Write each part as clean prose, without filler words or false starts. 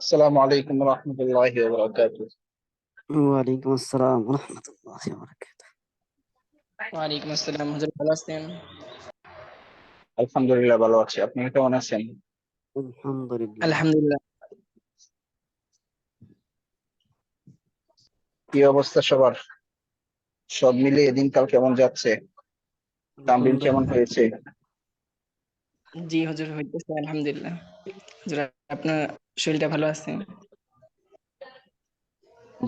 আসসালামু আলাইকুম ওয়া রাহমাতুল্লাহি ওয়া বারাকাতুহু। ওয়ালাইকুম আসসালাম ওয়া রাহমাতুল্লাহি ওয়া বারাকাতুহু। ওয়ালাইকুম আসসালাম, হুজুর ভালো আছেন? আলহামদুলিল্লাহ ভালো আছি। আপনি কেমন আছেন? আলহামদুলিল্লাহ। আলহামদুলিল্লাহ। কি অবস্থা সবার? সব মিলিয়ে দিনকাল কেমন যাচ্ছে? তামরিন কেমন আলহামদুলিল্লাহ। হয়েছে? জি হুজুর, হইতেছে আলহামদুলিল্লাহ। হুজুর, আপনার শরীরটা ভালো আছে?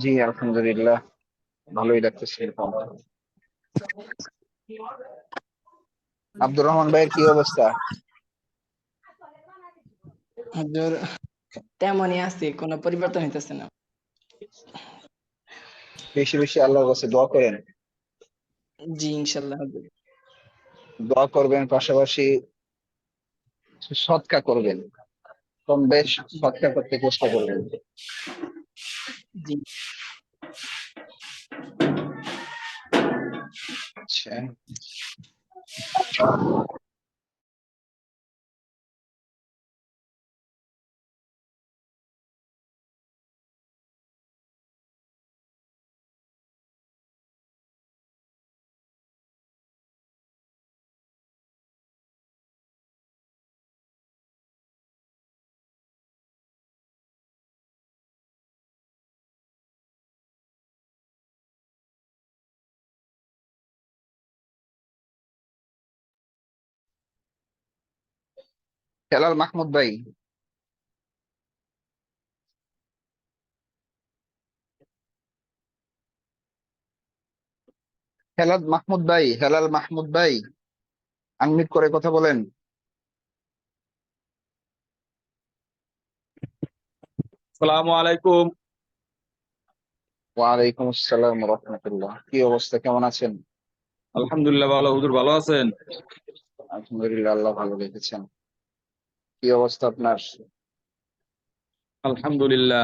জি আলহামদুলিল্লাহ ভালোই লাগতেছে। আব্দুর রহমান ভাইয়ের কি অবস্থা? হুজুর তেমনই আছে, কোনো পরিবর্তন হইতেছে না। বেশি বেশি আল্লাহর কাছে দোয়া করেন। জি ইনশাল্লাহ হুজুর। দোয়া করবেন, পাশাপাশি সৎকা করবেন। কম বেশ সৎকা করতে চেষ্টা করবেন। জি। আচ্ছা, হেলাল মাহমুদ ভাই, হেলাল মাহমুদ ভাই আনমিউট করে কথা বলেন। আসসালামু আলাইকুম। ওয়ালাইকুম আসসালাম ওয়া রাহমাতুল্লাহ। কি অবস্থা, কেমন আছেন? আলহামদুলিল্লাহ ভালো। হুজুর ভালো আছেন? আলহামদুলিল্লাহ আল্লাহ ভালো রেখেছেন। কি অবস্থা আপনার? আলহামদুলিল্লাহ।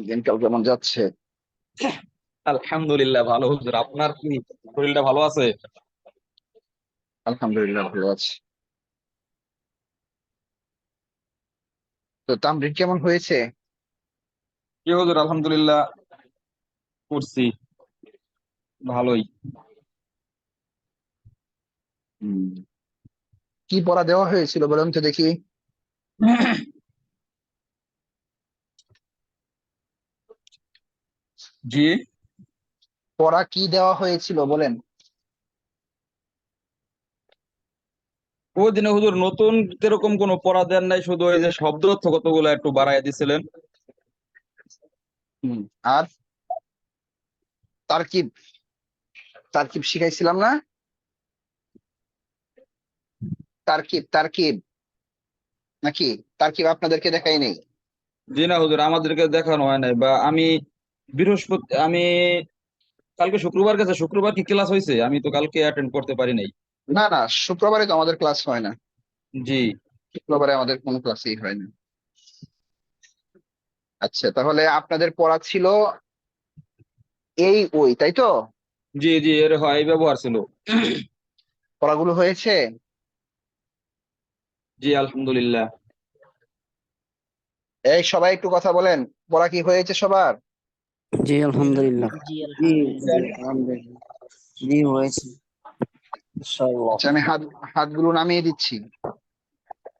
দিনকাল কেমন যাচ্ছে? আলহামদুলিল্লাহ ভালো হুজুর। আপনার কি শরীরটা ভালো আছে? আলহামদুলিল্লাহ ভালো আছি। তো তামরিন কেমন হয়েছে? কি হুজুর, আলহামদুলিল্লাহ করছি ভালোই। হুম, কি পড়া দেওয়া হয়েছিল বলেন তো দেখি। জি, পড়া কি দেওয়া হয়েছিল বলেন। ওই দিনে হুজুর নতুন এরকম কোনো পড়া দেন নাই, শুধু ওই যে শব্দ অর্থ কতগুলো একটু বাড়াইয়া দিছিলেন। আর তারকিব তারকিব শিখাইছিলাম না? তারকিব তারকিব নাকি? তারকিব আপনাদেরকে দেখাই নেই? জি না হুজুর, আমাদেরকে দেখানো হয় নাই। বা আমি কালকে শুক্রবার গেছে, শুক্রবার কি ক্লাস হয়েছে? আমি তো কালকে অ্যাটেন্ড করতে পারি নাই। না না, শুক্রবারে তো আমাদের ক্লাস হয় না। জি শুক্রবারে আমাদের কোনো ক্লাসই হয় না। আচ্ছা, তাহলে আপনাদের পড়া ছিল এই ওই, তাই তো? জি জি, এর হয় এই ব্যবহার ছিল। পড়াগুলো হয়েছে? জি আলহামদুলিল্লাহ। এই সবাই একটু কথা বলেন। পড়া কি হয়েছে সবার? জি আলহামদুলিল্লাহ। জি জি আলহামদুলিল্লাহ। আলহামদুলিল্লাহ। জি হয়েছে ইনশাআল্লাহ। আচ্ছা, আমি হাতগুলো নামিয়ে দিচ্ছি।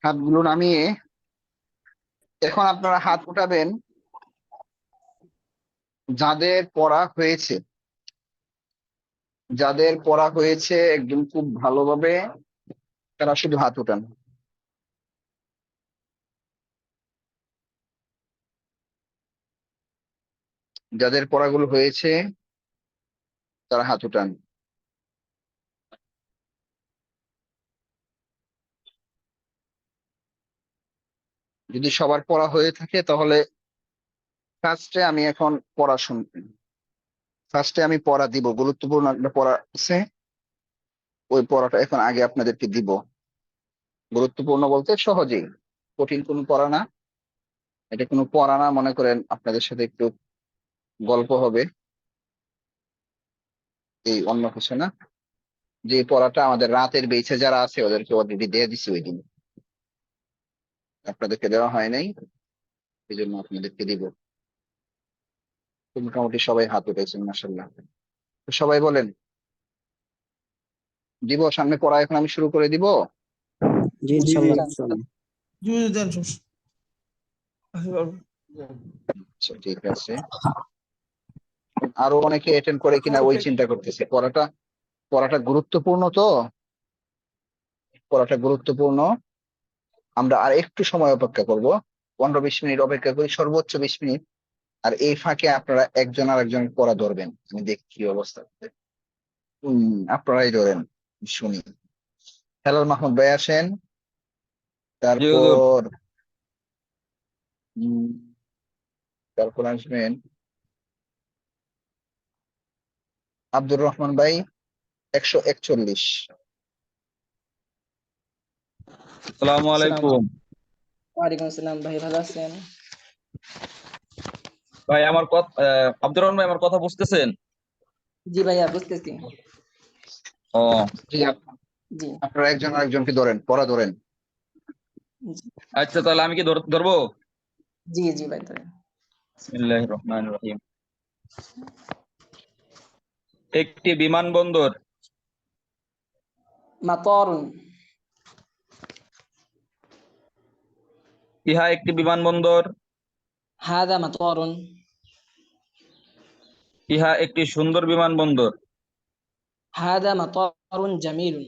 হাতগুলো নামিয়ে এখন আপনারা হাত উঠাবেন যাদের পড়া হয়েছে। যাদের পড়া হয়েছে একদম খুব ভালোভাবে, তারা শুধু হাত উঠান। যাদের পড়াগুলো হয়েছে তারা হাত উঠান। যদি সবার পড়া হয়ে থাকে তাহলে ফার্স্টে আমি এখন পড়া শুনবেন। ফার্স্টে আমি পড়া দিব, গুরুত্বপূর্ণ একটা পড়া আছে, ওই পড়াটা এখন আগে আপনাদেরকে দিব। গুরুত্বপূর্ণ বলতে সহজেই, কঠিন কোনো পড়া না। এটা কোনো পড়া না, মনে করেন আপনাদের সাথে একটু গল্প হবে, এই অন্য কিছু না। যে পড়াটা আমাদের রাতের বেঁচে যারা আছে ওদেরকে অলরেডি দিয়ে দিছি ওই দিন, আপনাদেরকে দেওয়া হয় নাই, এই জন্য আপনাদেরকে দিব। তো মোটামুটি সবাই হাত উঠেছেন মাসাল্লাহ। তো সবাই বলেন দিব, সামনে পড়া এখন আমি শুরু করে দিব। জি জি জি ইনশাল্লাহ চলেন। জি দেন আচ্ছা ঠিক আছে। আরো অনেকে অ্যাটেন্ড করে কিনা ওই চিন্তা করতেছে, পড়াটা পড়াটা গুরুত্বপূর্ণ, তো পড়াটা গুরুত্বপূর্ণ। আমরা আর একটু সময় অপেক্ষা করব, 15-20 মিনিট অপেক্ষা করি, সর্বোচ্চ 20 মিনিট। আর এই ফাঁকে আপনারা একজন আর একজন পড়া ধরবেন, আমি দেখি কি অবস্থা। আপনারাই ধরেন, শুনি। হেলাল মাহমুদ ভাই আসেন, জি হুজুর। তারপর উম, তারপর আসবেন আব্দুর রহমান ভাই, 141। আসসালামু আসসালামু আলাইকুম। ওয়ালাইকুম আসসালাম ভাই, ভালো আছেন? ভাই আমার কথা, আব্দুর রহমান ভাই আমার কথা বুঝতেছেন? জি ভাইয়া, বুঝতেছি। ও জি জি আপনারা একজন আর একজনকে ধরেন, পড়া ধরেন। জি আচ্ছা, তাহলে আমি কি ধরবো? জি জি ভাই, ধরেন। বিসমিল্লাহির রহমানির রহিম। একটি বিমানবন্দর। মাতারুন। ইহা একটি বিমানবন্দর। হাদা মাতারুন। ইহা একটি সুন্দর বিমানবন্দর। হাদা মাতারুন জামিলুন।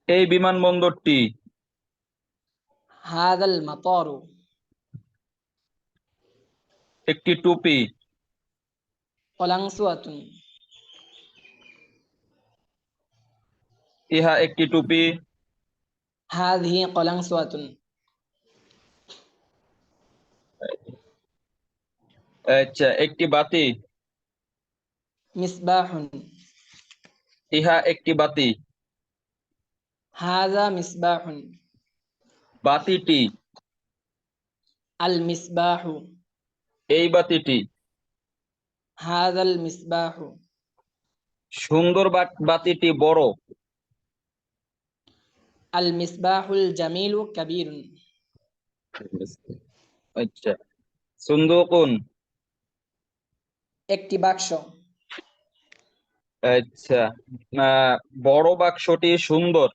এই বিমানবন্দরটি। হাদাল মাতারু একটি টুপি। কলাংসুয়াতুন। ইহা একটি টুপি। হাদিহি কলাংসুয়াতুন। আচ্ছা, একটি বাতি। মিসবাহুন। ইহা একটি বাতি। হাদা মিসবাহুন। বাতিটি। আল মিসবাহু। এই বাতিটি। হাদাল মিসবাহু। সুন্দর বাতিটি বড়। আল মিসবাহুল জামিলু কাবীরুন। আচ্ছা, সুন্দুকুন। একটি বাক্স। আচ্ছা, বড় বাক্সটি সুন্দর।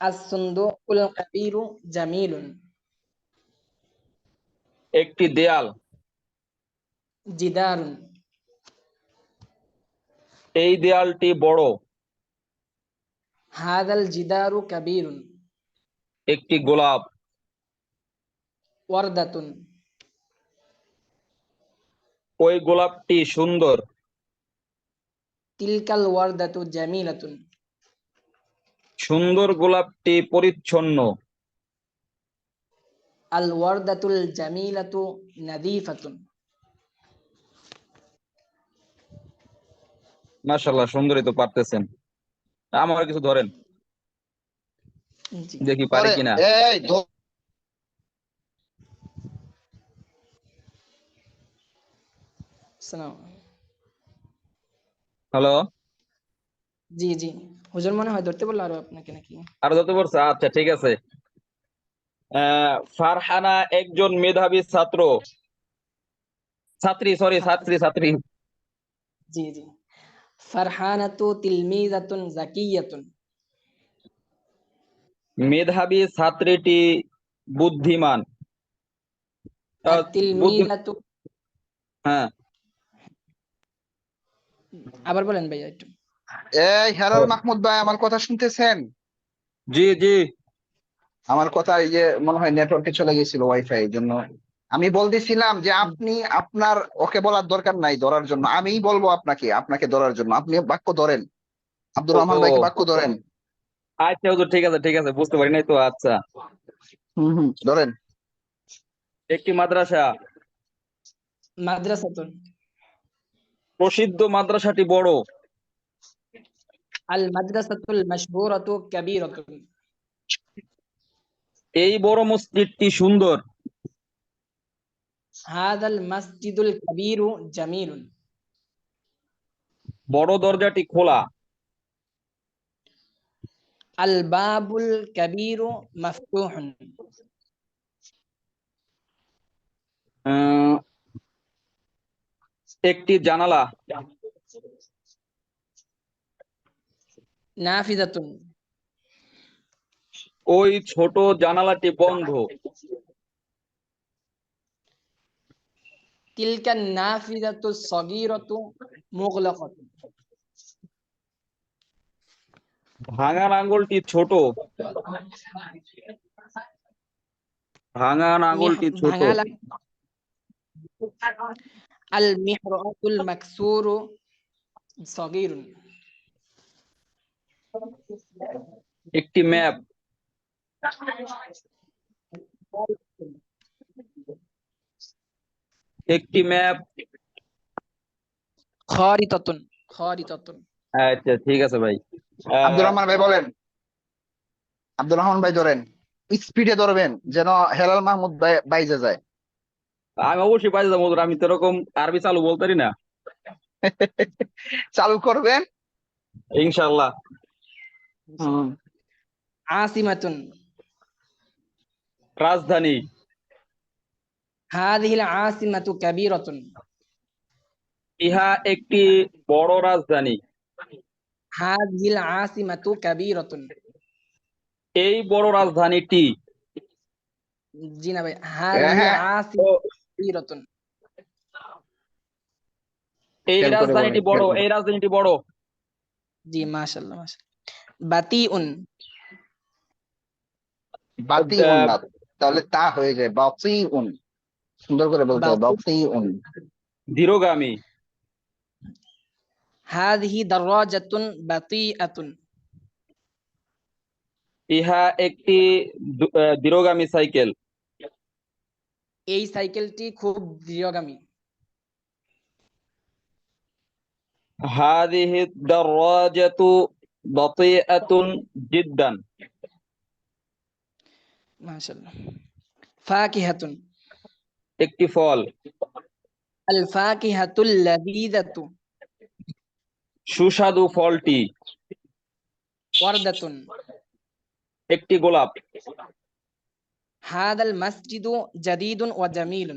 আস-সুন্দুকুল কাবীরু জামিলুন। একটি দেয়াল। জিদারুন। এই দেয়ালটি বড়। হাদাল জিদারু কাবীরুন। একটি গোলাপ। ওয়ারদাতুন। ওই গোলাপটি সুন্দর। তিলকাল ওয়ারদাতু জামিলাতুন। সুন্দর গোলাপটি পরিচ্ছন্ন। আল ওয়ারদাতুল জামিলাতু নাযীফাতুন। মাশাআল্লাহ, সুন্দরই তো পারতেছেন। আমার কিছু ধরেন, জি দেখি পারি ধরে কিনা। এই সালাম। হ্যালো। জি জি, হুজুর মনে হয় ধরতে বললো আরো আপনাকে নাকি? আরো যত পড়ছে, আচ্ছা ঠিক আছে। ফারহানা একজন মেধাবী ছাত্রী, সরি, ছাত্রী। ছাত্রী। জি জি। ফারহানাতু তিলমিজাতুন যাকিয়াতুন। মেধাবী ছাত্রীটি বুদ্ধিমান। আহ, বুদ্ধি আত-তিলমিজাতু। হ্যাঁ। আবার বলেন ভাইয়া একটু। এই হেলাল মাহমুদ ভাই, আমার কথা শুনতেছেন? জি জি। আমার কথা এই যে মনে হয় নেটওয়ার্কে চলে গেছিল, ওয়াইফাই, এই জন্য আমি বলতেছিলাম যে আপনি আপনার ওকে বলার দরকার নাই ধরার জন্য, আমিই বলবো আপনাকে আপনাকে ধরার জন্য, আপনি বাক্য ধরেন, আব্দুর ও, রহমান ভাইকে বাক্য ধরেন। আচ্ছা হুজুর, ঠিক আছে ঠিক আছে, বুঝতে পারি নাই তো। আচ্ছা, ধরেন। একটি মাদ্রাসা। মাদ্রাসাতুন। প্রসিদ্ধ মাদ্রাসাটি বড়। আল মাদ্রাসাতুল মাশহুরাতু কাবীরাতুন। এই বড় মসজিদটি সুন্দর। হাদাল মাসজিদুল কাবীরু জামিলুন। বড় দরজাটি খোলা। الباب الكبير مفتوح আহ, একটি জানালা। نافذة ওই ছোট জানালাটি বন্ধ। تلك النافذة الصغيرة مغلقة ভাঙা আঙুলটি ছোট। ভাঙা আঙুলটি ছোট। ভাঙা المحراب المكسور صغير একটি ম্যাপ। একটি ম্যাপ। خارطة خارطة আচ্ছা ঠিক আছে ভাই। আব্দুর রহমান ভাই বলেন। আব্দুর রহমান ভাই ধরেন, স্পিডে ধরবেন যেন হেলাল মাহমুদ ভাই বাইজে যায়। আমি অবশ্যই পাই যাবো, আমি তো এরকম আরবি চালু বলতে পারি না। চালু করবেন। ইনশাআল্লাহ। عاصمة রাজধানী। هذه العاصمة كبيرة ইহা একটি বড় রাজধানী। هذه العاصمة كبيرة এই বড় রাজধানীটি। জি না ভাই هذه হ্যাঁ, العاصمة ও, كبيرة এই খেয়াল করে বলেন, রাজধানীটি বড়, খেয়াল করে। এই রাজধানীটি বড়। জি মাশাআল্লাহ মাশাআল্লাহ بطيء বাতি আহ, উন্নাত, তাহলে তা হয়ে যায় বাতি উন। সুন্দর করে বলতে হবে بطيء বাতি উন। ধীরগামী। هذه دراجة بطيئة ইহা একটি ধীরগামী সাইকেল। এই সাইকেলটি খুব ধীরগামী হাদিহি দারাজাতু বাতিআতুন জিদ্দান। মাশাআল্লাহ فاكهة একটি ফল। الفاكهة اللذيذة সুস্বাদু ফলটি। وردة একটি গোলাপ। هذا المسجد جديد وجميل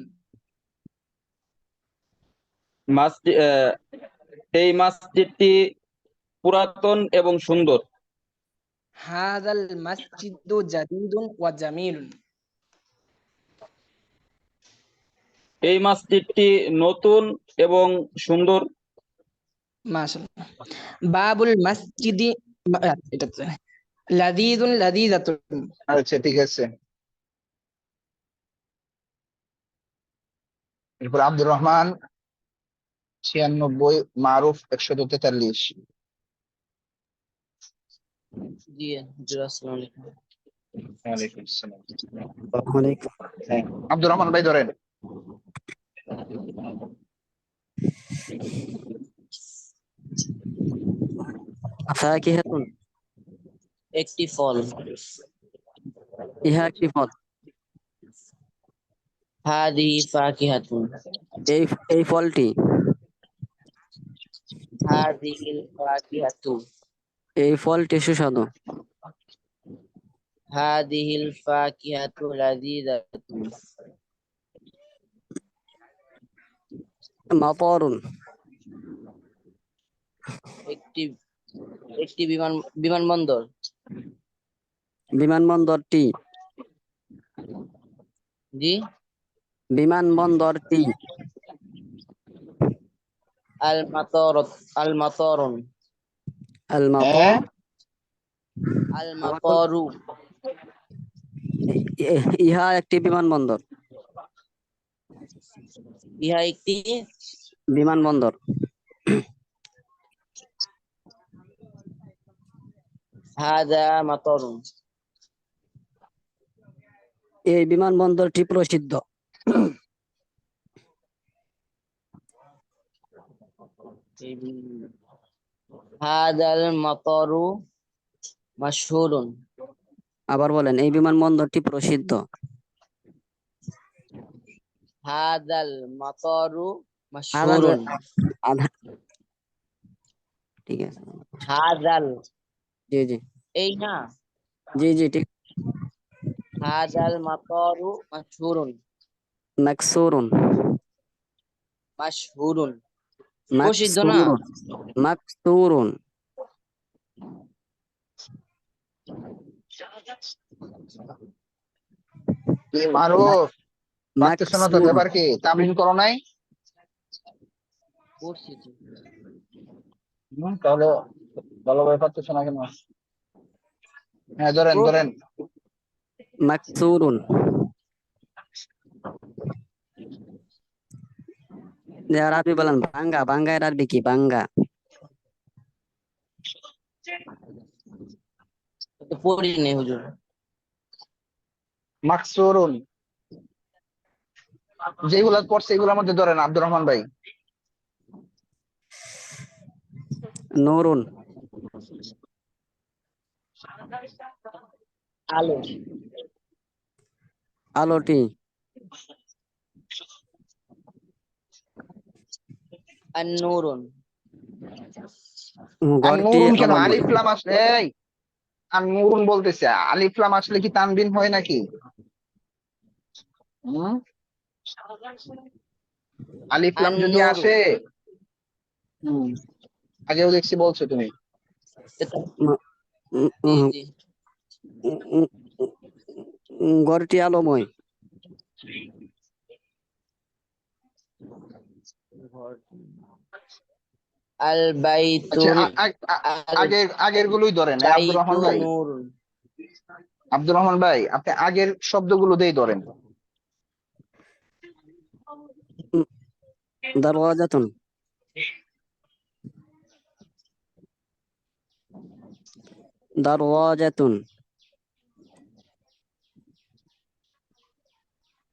এই মসজিদটি পুরাতন এবং সুন্দর। هذا المسجد جديد وجميل এই মসজিদটি নতুন এবং সুন্দর। মাশাআল্লাহ باب المسجد এটা তো لذيذ لذيذة আচ্ছা ঠিক আছে। এরপর আব্দুর রহমান 96, মারুফ 143। জি হুজুর, আসসালামু আলাইকুম। ওয়ালাইকুম আসসালাম। ওয়ালাইকুম। হ্যাঁ, আব্দুর রহমান ভাই ধরেন। ফাকিহাতুন, একটি ফল। ইহা একটি ফল। হাদিহি ফাকিহাতুন, এই এই ফলটি। হাদিহিল ফাকিহাতু, এই ফলটি সুস্বাদু। হাদিহিল ফাকিহাতু লাযীযাতুন, মাতারুন, একটি একটি বিমানবন্দর। বিমানবন্দরটি। জি, বিমানবন্দরটি। আল মাতারুন, আল মাতারুন, আল হ্যাঁ, মাতার। আল মাতারু, ইহা একটি বিমানবন্দর। ইহা একটি বিমানবন্দর। হাদা মাতারুন, এই বিমানবন্দরটি প্রসিদ্ধ। হাদাল মাতারু মাশহুরুন, আবার বলেন, এই বিমানবন্দরটি প্রসিদ্ধ। হাদাল মাতারু মাশহুরুন, ঠিক আছে হাদাল জি জি এই না জি জি ঠিক হাদাল মাতারু মাশহুরুন মাকসুরুন মাশহুরুন প্রসিদ্ধ না মাকসুরুন মাকসুরুন কি মারুফ, পারতেছো না তো, মাকসুরুন ব্যাপার কি? তামরিন করো নাই? প্রসিদ্ধ তাহলে ভালোভাবে পারতেছো না কেন? হ্যাঁ, ধরেন ধরেন। মাকসুরুন এর আরবি বলেন বাঙ্গা বাঙ্গা এর আরবি কি বাঙ্গা তো পড়ি নেই হুজুর মাকসুরুন, যেগুলা পড়ছে এগুলোর মধ্যে ধরেন আব্দুর রহমান ভাই। নুরুন আলো আলোটি আন-নূরুন আর ঘরটি নুরুন কেন? আলোময় আলিফ লাম আসলে, এই আর নুরুন বলতেছে, আলিফ লাম আসলে কি তানবিন হয় নাকি? হুম, আলিফ লাম যদি আন-নূরু আসে, হুম, আগেও দেখছি বলছো তুমি। ম- উম, জি উম, জি উম, উম, ঘরটি আলোময় আল আচ্ছা, বাইতুল আল আগের আগের গুলোই ধরেন, আব্দুর বাইতু রহমান ভাই। নূরুন আব্দুর রহমান ভাই, আপনি আগের শব্দগুলো দিয়ে ধরেন। উম, দারওয়াজাতুন দারওয়াজাতুন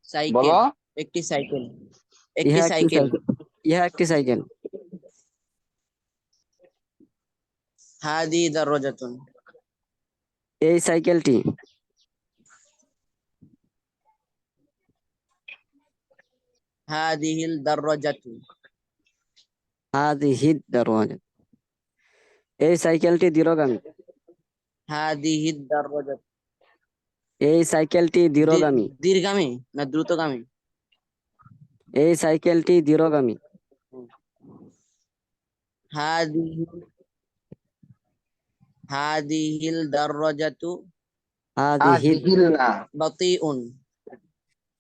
সাইকেল বলো। একটি সাইকেল একটি ইহা একটি সাইকেল সাইকেল ইহা একটি সাইকেল হাদি দারজাতুন এই সাইকেলটি হাদিহিল দারজাতু হাযিহি দারওয়াজা এই সাইকেলটি ধীরগামী হাদিহি দারজাতু এই সাইকেলটি ধীরগামী দীর্ঘগামী না দ্রুতগামী এই সাইকেলটি ধীরগামী হাদিহি হাদিহিল দারজাতু হাযিহি হিল না, বাতিউন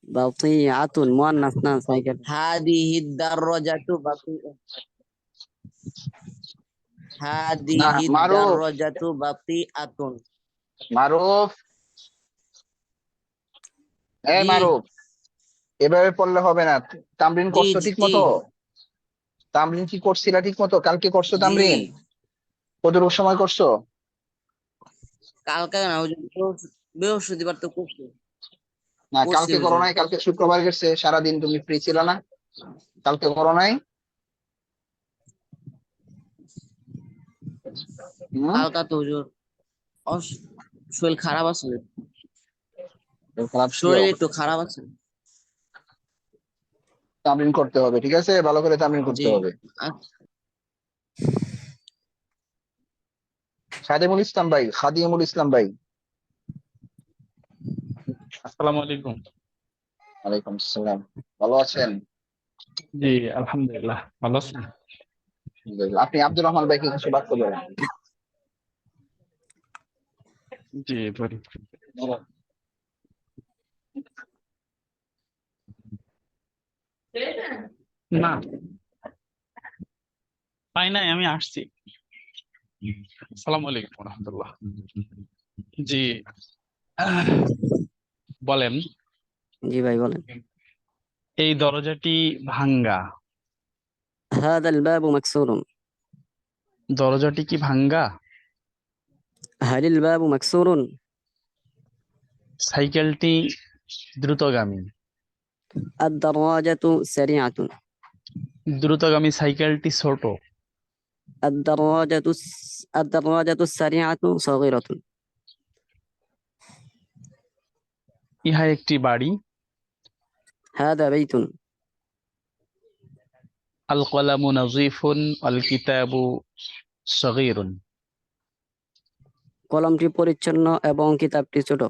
বাতিআতুন মুয়ান্নাস না সাইকেল হাদিহি দারজাতু বাতিউন না, হাদিহি মারুফ, দারজাতু বাতিআতুন মারুফ, এই জি মারুফ, এভাবে পড়লে হবে না। তামরিন জি করছো জি ঠিক জি মতো? তামরিন কি করছিলা ঠিক মতো? কালকে করছো জি তামরিন? কতটুকু সময় করছো? কালকে না হুজুর বৃহস্পতিবার তো করছি না, করছি কালকে করো হুজুর নাই, কালকে শুক্রবার গেছে, সারাদিন তুমি ফ্রি ছিল না, কালকে করো নাই? হুম, কালকা তো হুজুর শরীর খারাপ আছে খারাপ ছিল। শরীর একটু খারাপ আছে তামরিন করতে হবে, ঠিক আছে, ভালো করে তামরিন জি করতে হবে। আচ্ছা খাদিমুল ইসলাম ভাই, খাদিমুল ইসলাম ভাই। আসসালামু আলাইকুম। ওয়ালাইকুম আসসালাম, ভালো আছেন? জি আলহামদুলিল্লাহ, ভালো আছেন? আলহামদুলিল্লাহ। আপনি আব্দুর রহমান ভাইকে কিছু বাক্য বলেন। জি বলি। না পাই নাই, আমি আসছি। আসসালামু আলাইকুম রহমতুল্লাহ। জি আহ, বলেন। জি ভাই বলেন এই দরজাটি ভাঙ্গা। هذا الباب مكسور দরজাটি কি ভাঙ্গা? هل الباب مكسور সাইকেলটি দ্রুতগামী। الدراجة سريعة দ্রুতগামী সাইকেলটি ছোট। الدراجة السريعة صغيرة ইহা একটি বাড়ি। هذا بيت আল কলামু নাজিফুন আল কিতাবু صغير. কলমটি পরিচ্ছন্ন এবং কিতাবটি ছোট।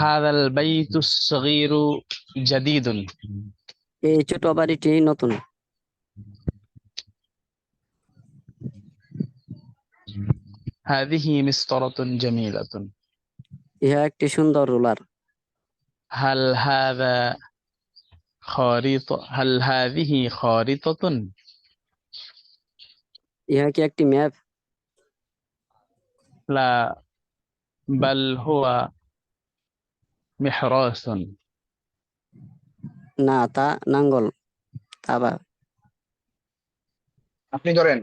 هذا البيت الصغير جديد. এই ছোট বাড়িটি নতুন। هذه مسطرة جميلة. ইহা একটি সুন্দর রুলার। هل هذا هل هذه خارطة؟ ইহা কি একটি ম্যাপ? لا، بل هو محراث. না, তা নাঙ্গল। আবার আপনি ধরেন।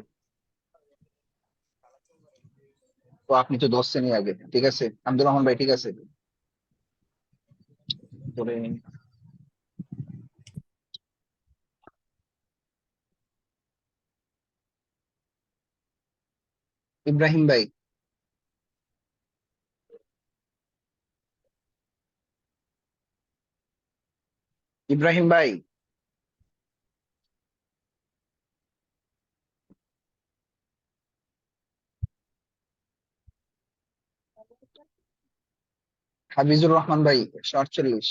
তো আপনি তো ধরছেনই আগে, ঠিক আছে আব্দুর রহমান ভাই, ঠিক আছে। ধরেন। ইব্রাহিম ভাই, ইব্রাহিম ভাই, হাফিজুর রহমান ভাই 148।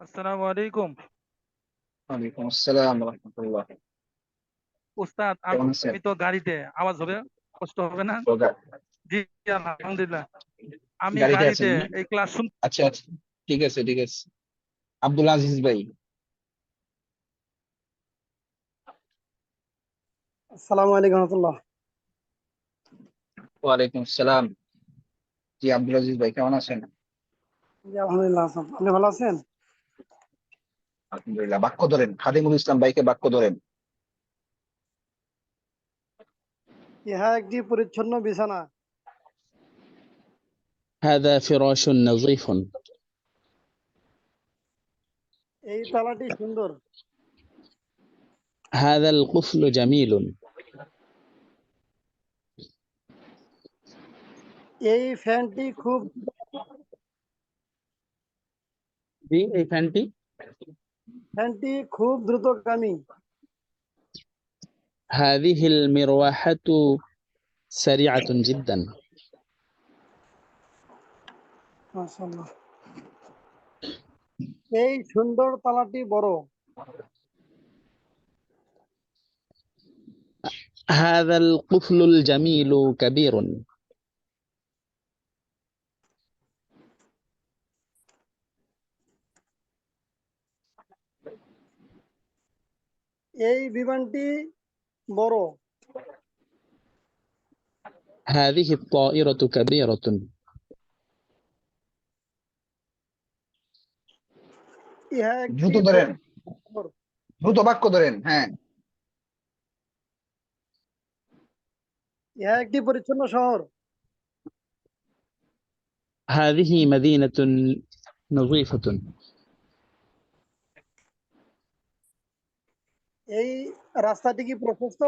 আসসালামু আলাইকুম। ওয়ালাইকুম আসসালাম রহমতুল্লাহ। উস্তাদ, কেমন আছেন? আমি তো গাড়িতে, আওয়াজ হবে, কষ্ট হবে না? তো জি আলহামদুলিল্লাহ। আমি গাড়িতে গাড়িতে আছেন না? এই ক্লাস শুন। আচ্ছা আচ্ছা, ঠিক আছে ঠিক আছে। আব্দুল আজিজ ভাই। আসসালামু আলাইকুম রহমতুল্লাহ। ওয়ালাইকুম আসসালাম। জি আব্দুল আজিজ ভাই, কেমন আছেন? জি আলহামদুলিল্লাহ, আপনি ভালো আছেন? আলহামদুলিল্লাহ। বাক্য ধরেন, খাদিমুল ইসলাম ভাইকে বাক্য ধরেন। ইহা একটি পরিচ্ছন্ন বিছানা। هذا فراش نظيف. এই তালাটি সুন্দর। هذا القفل جميل. এই ফ্যানটি খুব জি, এই ফ্যানটি দ্রুতগামী। هذه المروحة سريعة جدا. মাশাআল্লাহ। এই সুন্দর তালাটি বড়। هذا القفل الجميل كبير. এই বিমানটি বড়। هذه الطائرة كبيرة. ইহা একটি দ্রুত ধরেন, শহর। দ্রুত বাক্য ধরেন। হ্যাঁ, ইহা একটি পরিচ্ছন্ন শহর। هذه مدينة نظيفة. এই রাস্তাটি কি প্রশস্ত?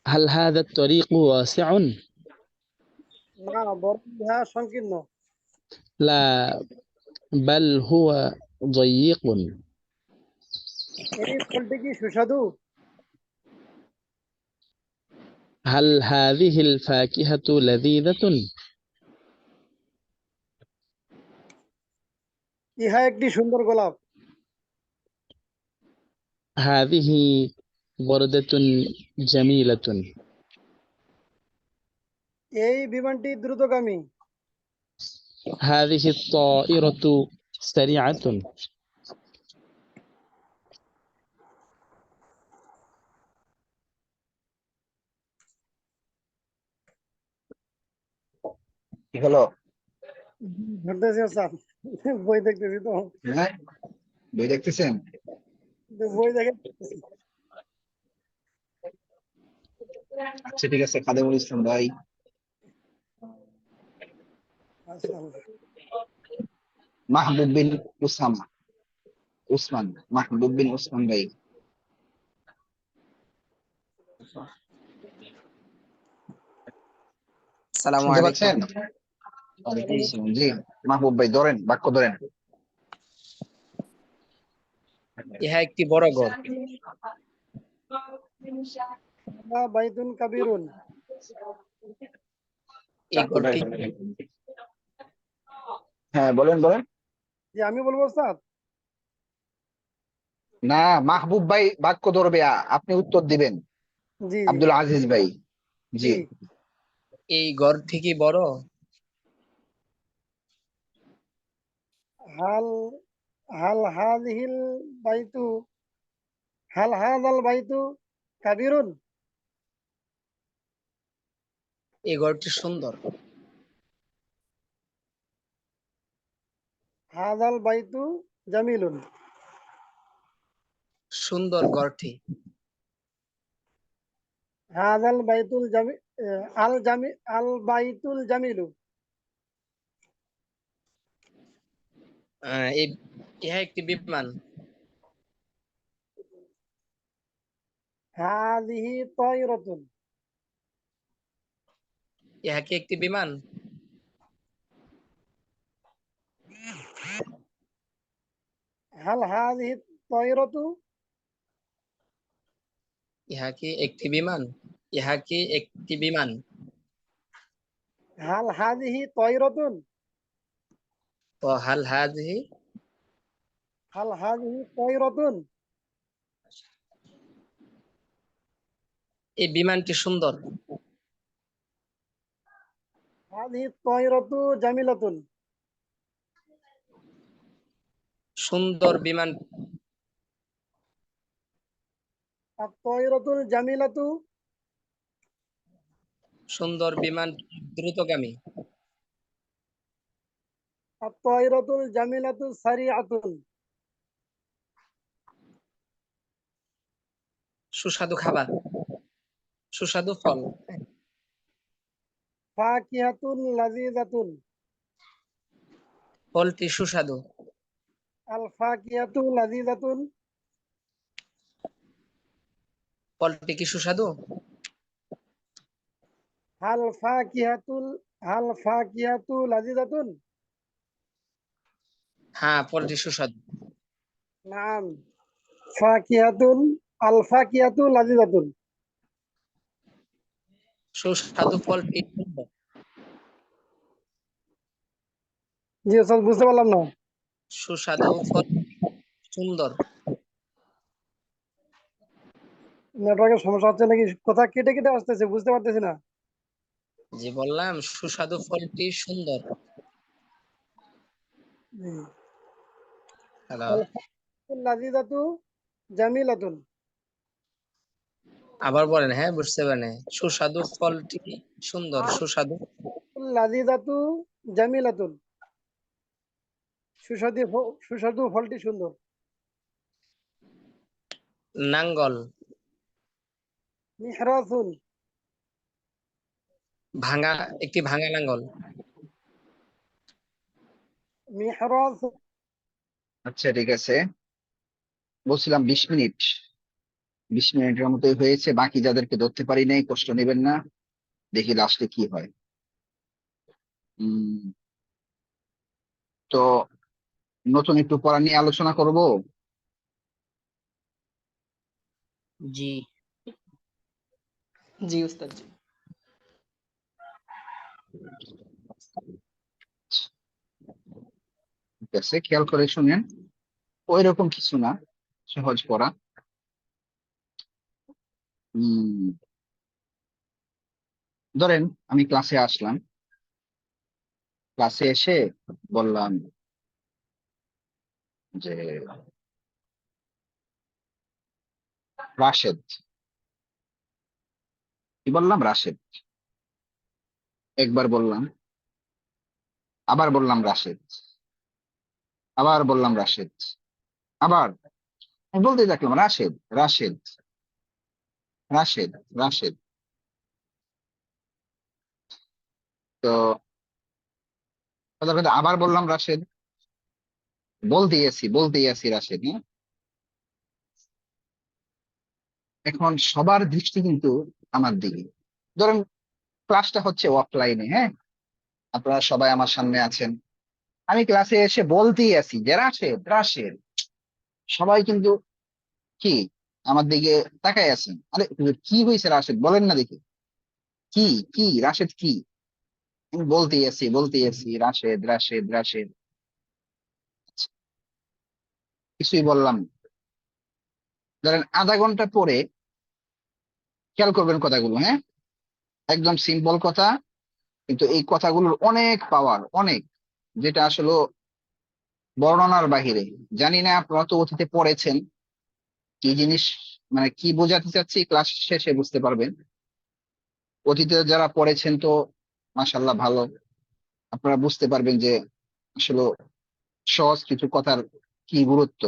هل هذا الطريق واسع؟ না, বরং ইহা সংকীর্ণ। لا، بل هو ضيق. এই ফলটি কি সুস্বাদু? هل هذه الفاكهة لذيذة؟ ইহা একটি সুন্দর গোলাপ। هذه وردة جميلة. এই বিমানটি দ্রুতগামী। هذه الطائرة سريعة. কি হলো? ধরতেছি ওস্তাদ, বই দেখতেছি তো। হ্যাঁ, বই দেখতেছেন? বই দেখে আচ্ছা ঠিক আছে, খাদিমুল ইসলাম ভাই। মাশাআল্লাহ। মাহবুব বিন উসামা, উসমান, মাহবুব বিন উসমান ভাই। আসসালামু শুনতে আলাইকুম। পাচ্ছেন? ওয়ালাইকুম আসসালাম। জি মাহবুব ভাই, ধরেন বাক্য ধরেন। ইহা একটি বড় ঘর। বাইতুন কাবিরুন। এই ঘরটি হ্যাঁ, বলেন বলেন। জি আমি বলবো ওস্তাদ। না, মাহবুব ভাই বাক্য ধরবে, আপনি উত্তর দিবেন। জি জি আব্দুল আজিজ ভাই। জি। জি। এই ঘরটি কি বড়? হাল হাল হাযিহিল বাইতু হাল হাযাল বাইতু কাবিরুন। এই ঘরটি সুন্দর। হাযাল বাইতু জামিলুন। সুন্দর ঘরটি। হাযাল বাইতুল জামি আল জামি আল বাইতুল জামিলু। ইহা একটি বিমান। হাযিহি তায়রাতুন। ইহা কি একটি বিমান? হাল হাযিহি তায়রাতু। ইহা কি একটি বিমান? ইহা কি একটি বিমান? হাল হাযিহি তায়রাতুন। তো হাল হাযিহি হাল হাযিহি তায়রাতুন। এই বিমানটি সুন্দর। হাযিহি তায়রাতু জামিলাতুন। সুন্দর বিমান। আত-তায়রাতুল জামিলাতু। সুন্দর বিমান দ্রুতগামী। আত-তায়রাতুল জামিলাতু সারিআতুন। সুস্বাদু খাবার। সুস্বাদু ফল। ফাকিহাতুন লাযীযাতুন। ফলটি সুস্বাদু। আল ফাকিহাতু লাযীযাতুন। ফলটি কি সুস্বাদু? হাল ফাকিহাতু লাযীযাতুন। হ্যাঁ, ফলটি সুস্বাদু। নাম ফাকিহাতুন আল ফাকিহাতু লাযীযাতুন। সুস্বাদু ফলটি সুন্দর। জি স্যার বুঝতে পারলাম না। সুস্বাদু ফল সুন্দর। নেটওয়ার্কের সমস্যা হচ্ছে নাকি, কথা কেটে কেটে আসতেছে, বুঝতে পারতেছি না। জি বললাম সুস্বাদু ফলটি সুন্দর। জি। হ্যালো। আল ফাকিহাতুল লাযীযাতু জামিলাতুন। আবার বলেন, হ্যাঁ বুঝতে পারেন। সুস্বাদু ফলটি সুন্দর। সুস্বাদু লাযীযাতু জামিলাতুন। সুস্বাদু ফলটি সুন্দর। নাঙ্গল। মিহরাসুন। ভাঙা, একটি ভাঙা নাঙ্গল। মিহরাস। আচ্ছা, ঠিক আছে। বলছিলাম 20 মিনিট। 20 মিনিটের মতোই হয়েছে, বাকি যাদেরকে ধরতে পারি নাই কষ্ট নেবেন না। দেখি লাস্টে কি হয়। উম তো নতুন একটু পড়া নিয়ে আলোচনা করব। জি। জি উস্তাদ জি। ঠিক আছে, খেয়াল করে শুনেন। ওই রকম কিছু না, সহজ পড়া। উম ধরেন আমি ক্লাসে আসলাম, ক্লাসে এসে বললাম যে রাশেদ। কি বললাম? রাশেদ। একবার বললাম, আবার বললাম রাশেদ, আবার বললাম রাশেদ, আবার আমি বলতে থাকলাম রাশেদ রাশেদ রাশেদ রাশেদ। তো কথা কথা আবার বললাম রাশেদ, বলতেই আছি রাশেদ। হ্যাঁ, এখন সবার দৃষ্টি কিন্তু আমার দিকে। ধরেন ক্লাসটা হচ্ছে অফলাইনে, হ্যাঁ, আপনারা সবাই আমার সামনে আছেন, আমি ক্লাসে এসে বলতেই আছি যে রাশেদ রাশেদ। সবাই কিন্তু কি আমার দিকে তাকায় আছেন, আরে হুজুর কি হয়েছে রাশেদ বলেন না দেখি, কি কি রাশেদ কি? আমি বলতেই আছি রাশেদ রাশেদ রাশেদ, কিছুই বললাম না। ধরেন আধা ঘন্টা পরে খেয়াল করবেন কথাগুলো, হ্যাঁ, একদম সিম্পল কথা, কিন্তু এই কথাগুলোর অনেক পাওয়ার, অনেক, যেটা আসলে বর্ণনার বাহিরে। জানি না আপনারা তো অতীতে পড়েছেন কি জিনিস, মানে কি বোঝাতে চাচ্ছি ক্লাস শেষে বুঝতে পারবেন। অতীতে যারা পড়েছেন তো মাশাল্লাহ ভালো, আপনারা বুঝতে পারবেন যে আসলে সহজ কিছু কথার কি গুরুত্ব।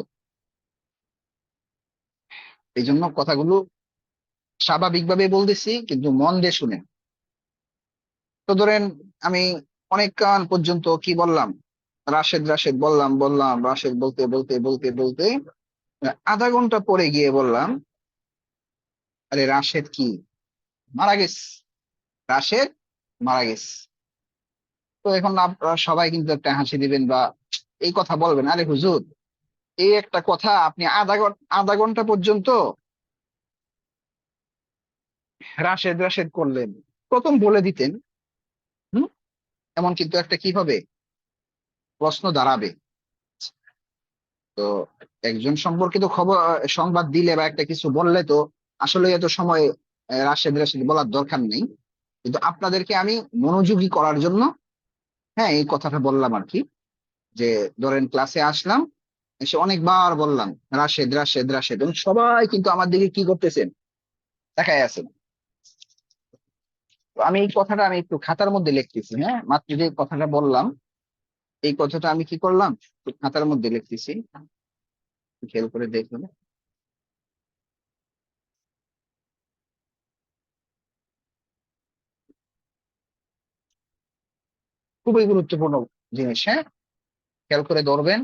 এই জন্য কথাগুলো স্বাভাবিকভাবে বলতেছি, কিন্তু মন দিয়ে শুনেন। তো ধরেন আমি অনেক কাল পর্যন্ত কি বললাম, রাশেদ রাশেদ বললাম বললাম, রাশেদ বলতে বলতে বলতে বলতে আধা ঘন্টা পরে গিয়ে বললাম, আরে রাশেদ কি মারা গেছে, রাশেদ মারা গেছে। তো এখন আপনারা সবাই কিন্তু একটা হাসি দিবেন বা এই কথা বলবেন, আরে হুজুর এই একটা কথা আপনি আধা ঘন্টা পর্যন্ত রাশেদ রাশেদ করলেন, প্রথম বলে দিতেন। হুম, এমন কিন্তু একটা কি হবে, প্রশ্ন দাঁড়াবে। তো একজন সম্পর্কিত খবর সংবাদ দিলে বা একটা কিছু বললে তো আসলে এত সময় রাশেদ রাশেদ বলার দরকার নেই, কিন্তু আপনাদেরকে আমি মনোযোগী করার জন্য হ্যাঁ এই কথাটা বললাম আর কি। যে ধরেন ক্লাসে আসলাম, এসে অনেকবার বললাম রাশেদ রাশেদ রাশেদ, এবং সবাই কিন্তু আমার দিকে কি করতেছেন, তাকায় আছেন। তো আমি এই কথাটা আমি একটু খাতার মধ্যে লিখতেছি, হ্যাঁ, মাত্র যে কথাটা বললাম এই কথাটা আমি কি করলাম, একটু খাতার মধ্যে লিখতেছি, খেয়াল করে দেখুন। খুবই গুরুত্বপূর্ণ জিনিস, হ্যাঁ, খেয়াল করে ধরবেন,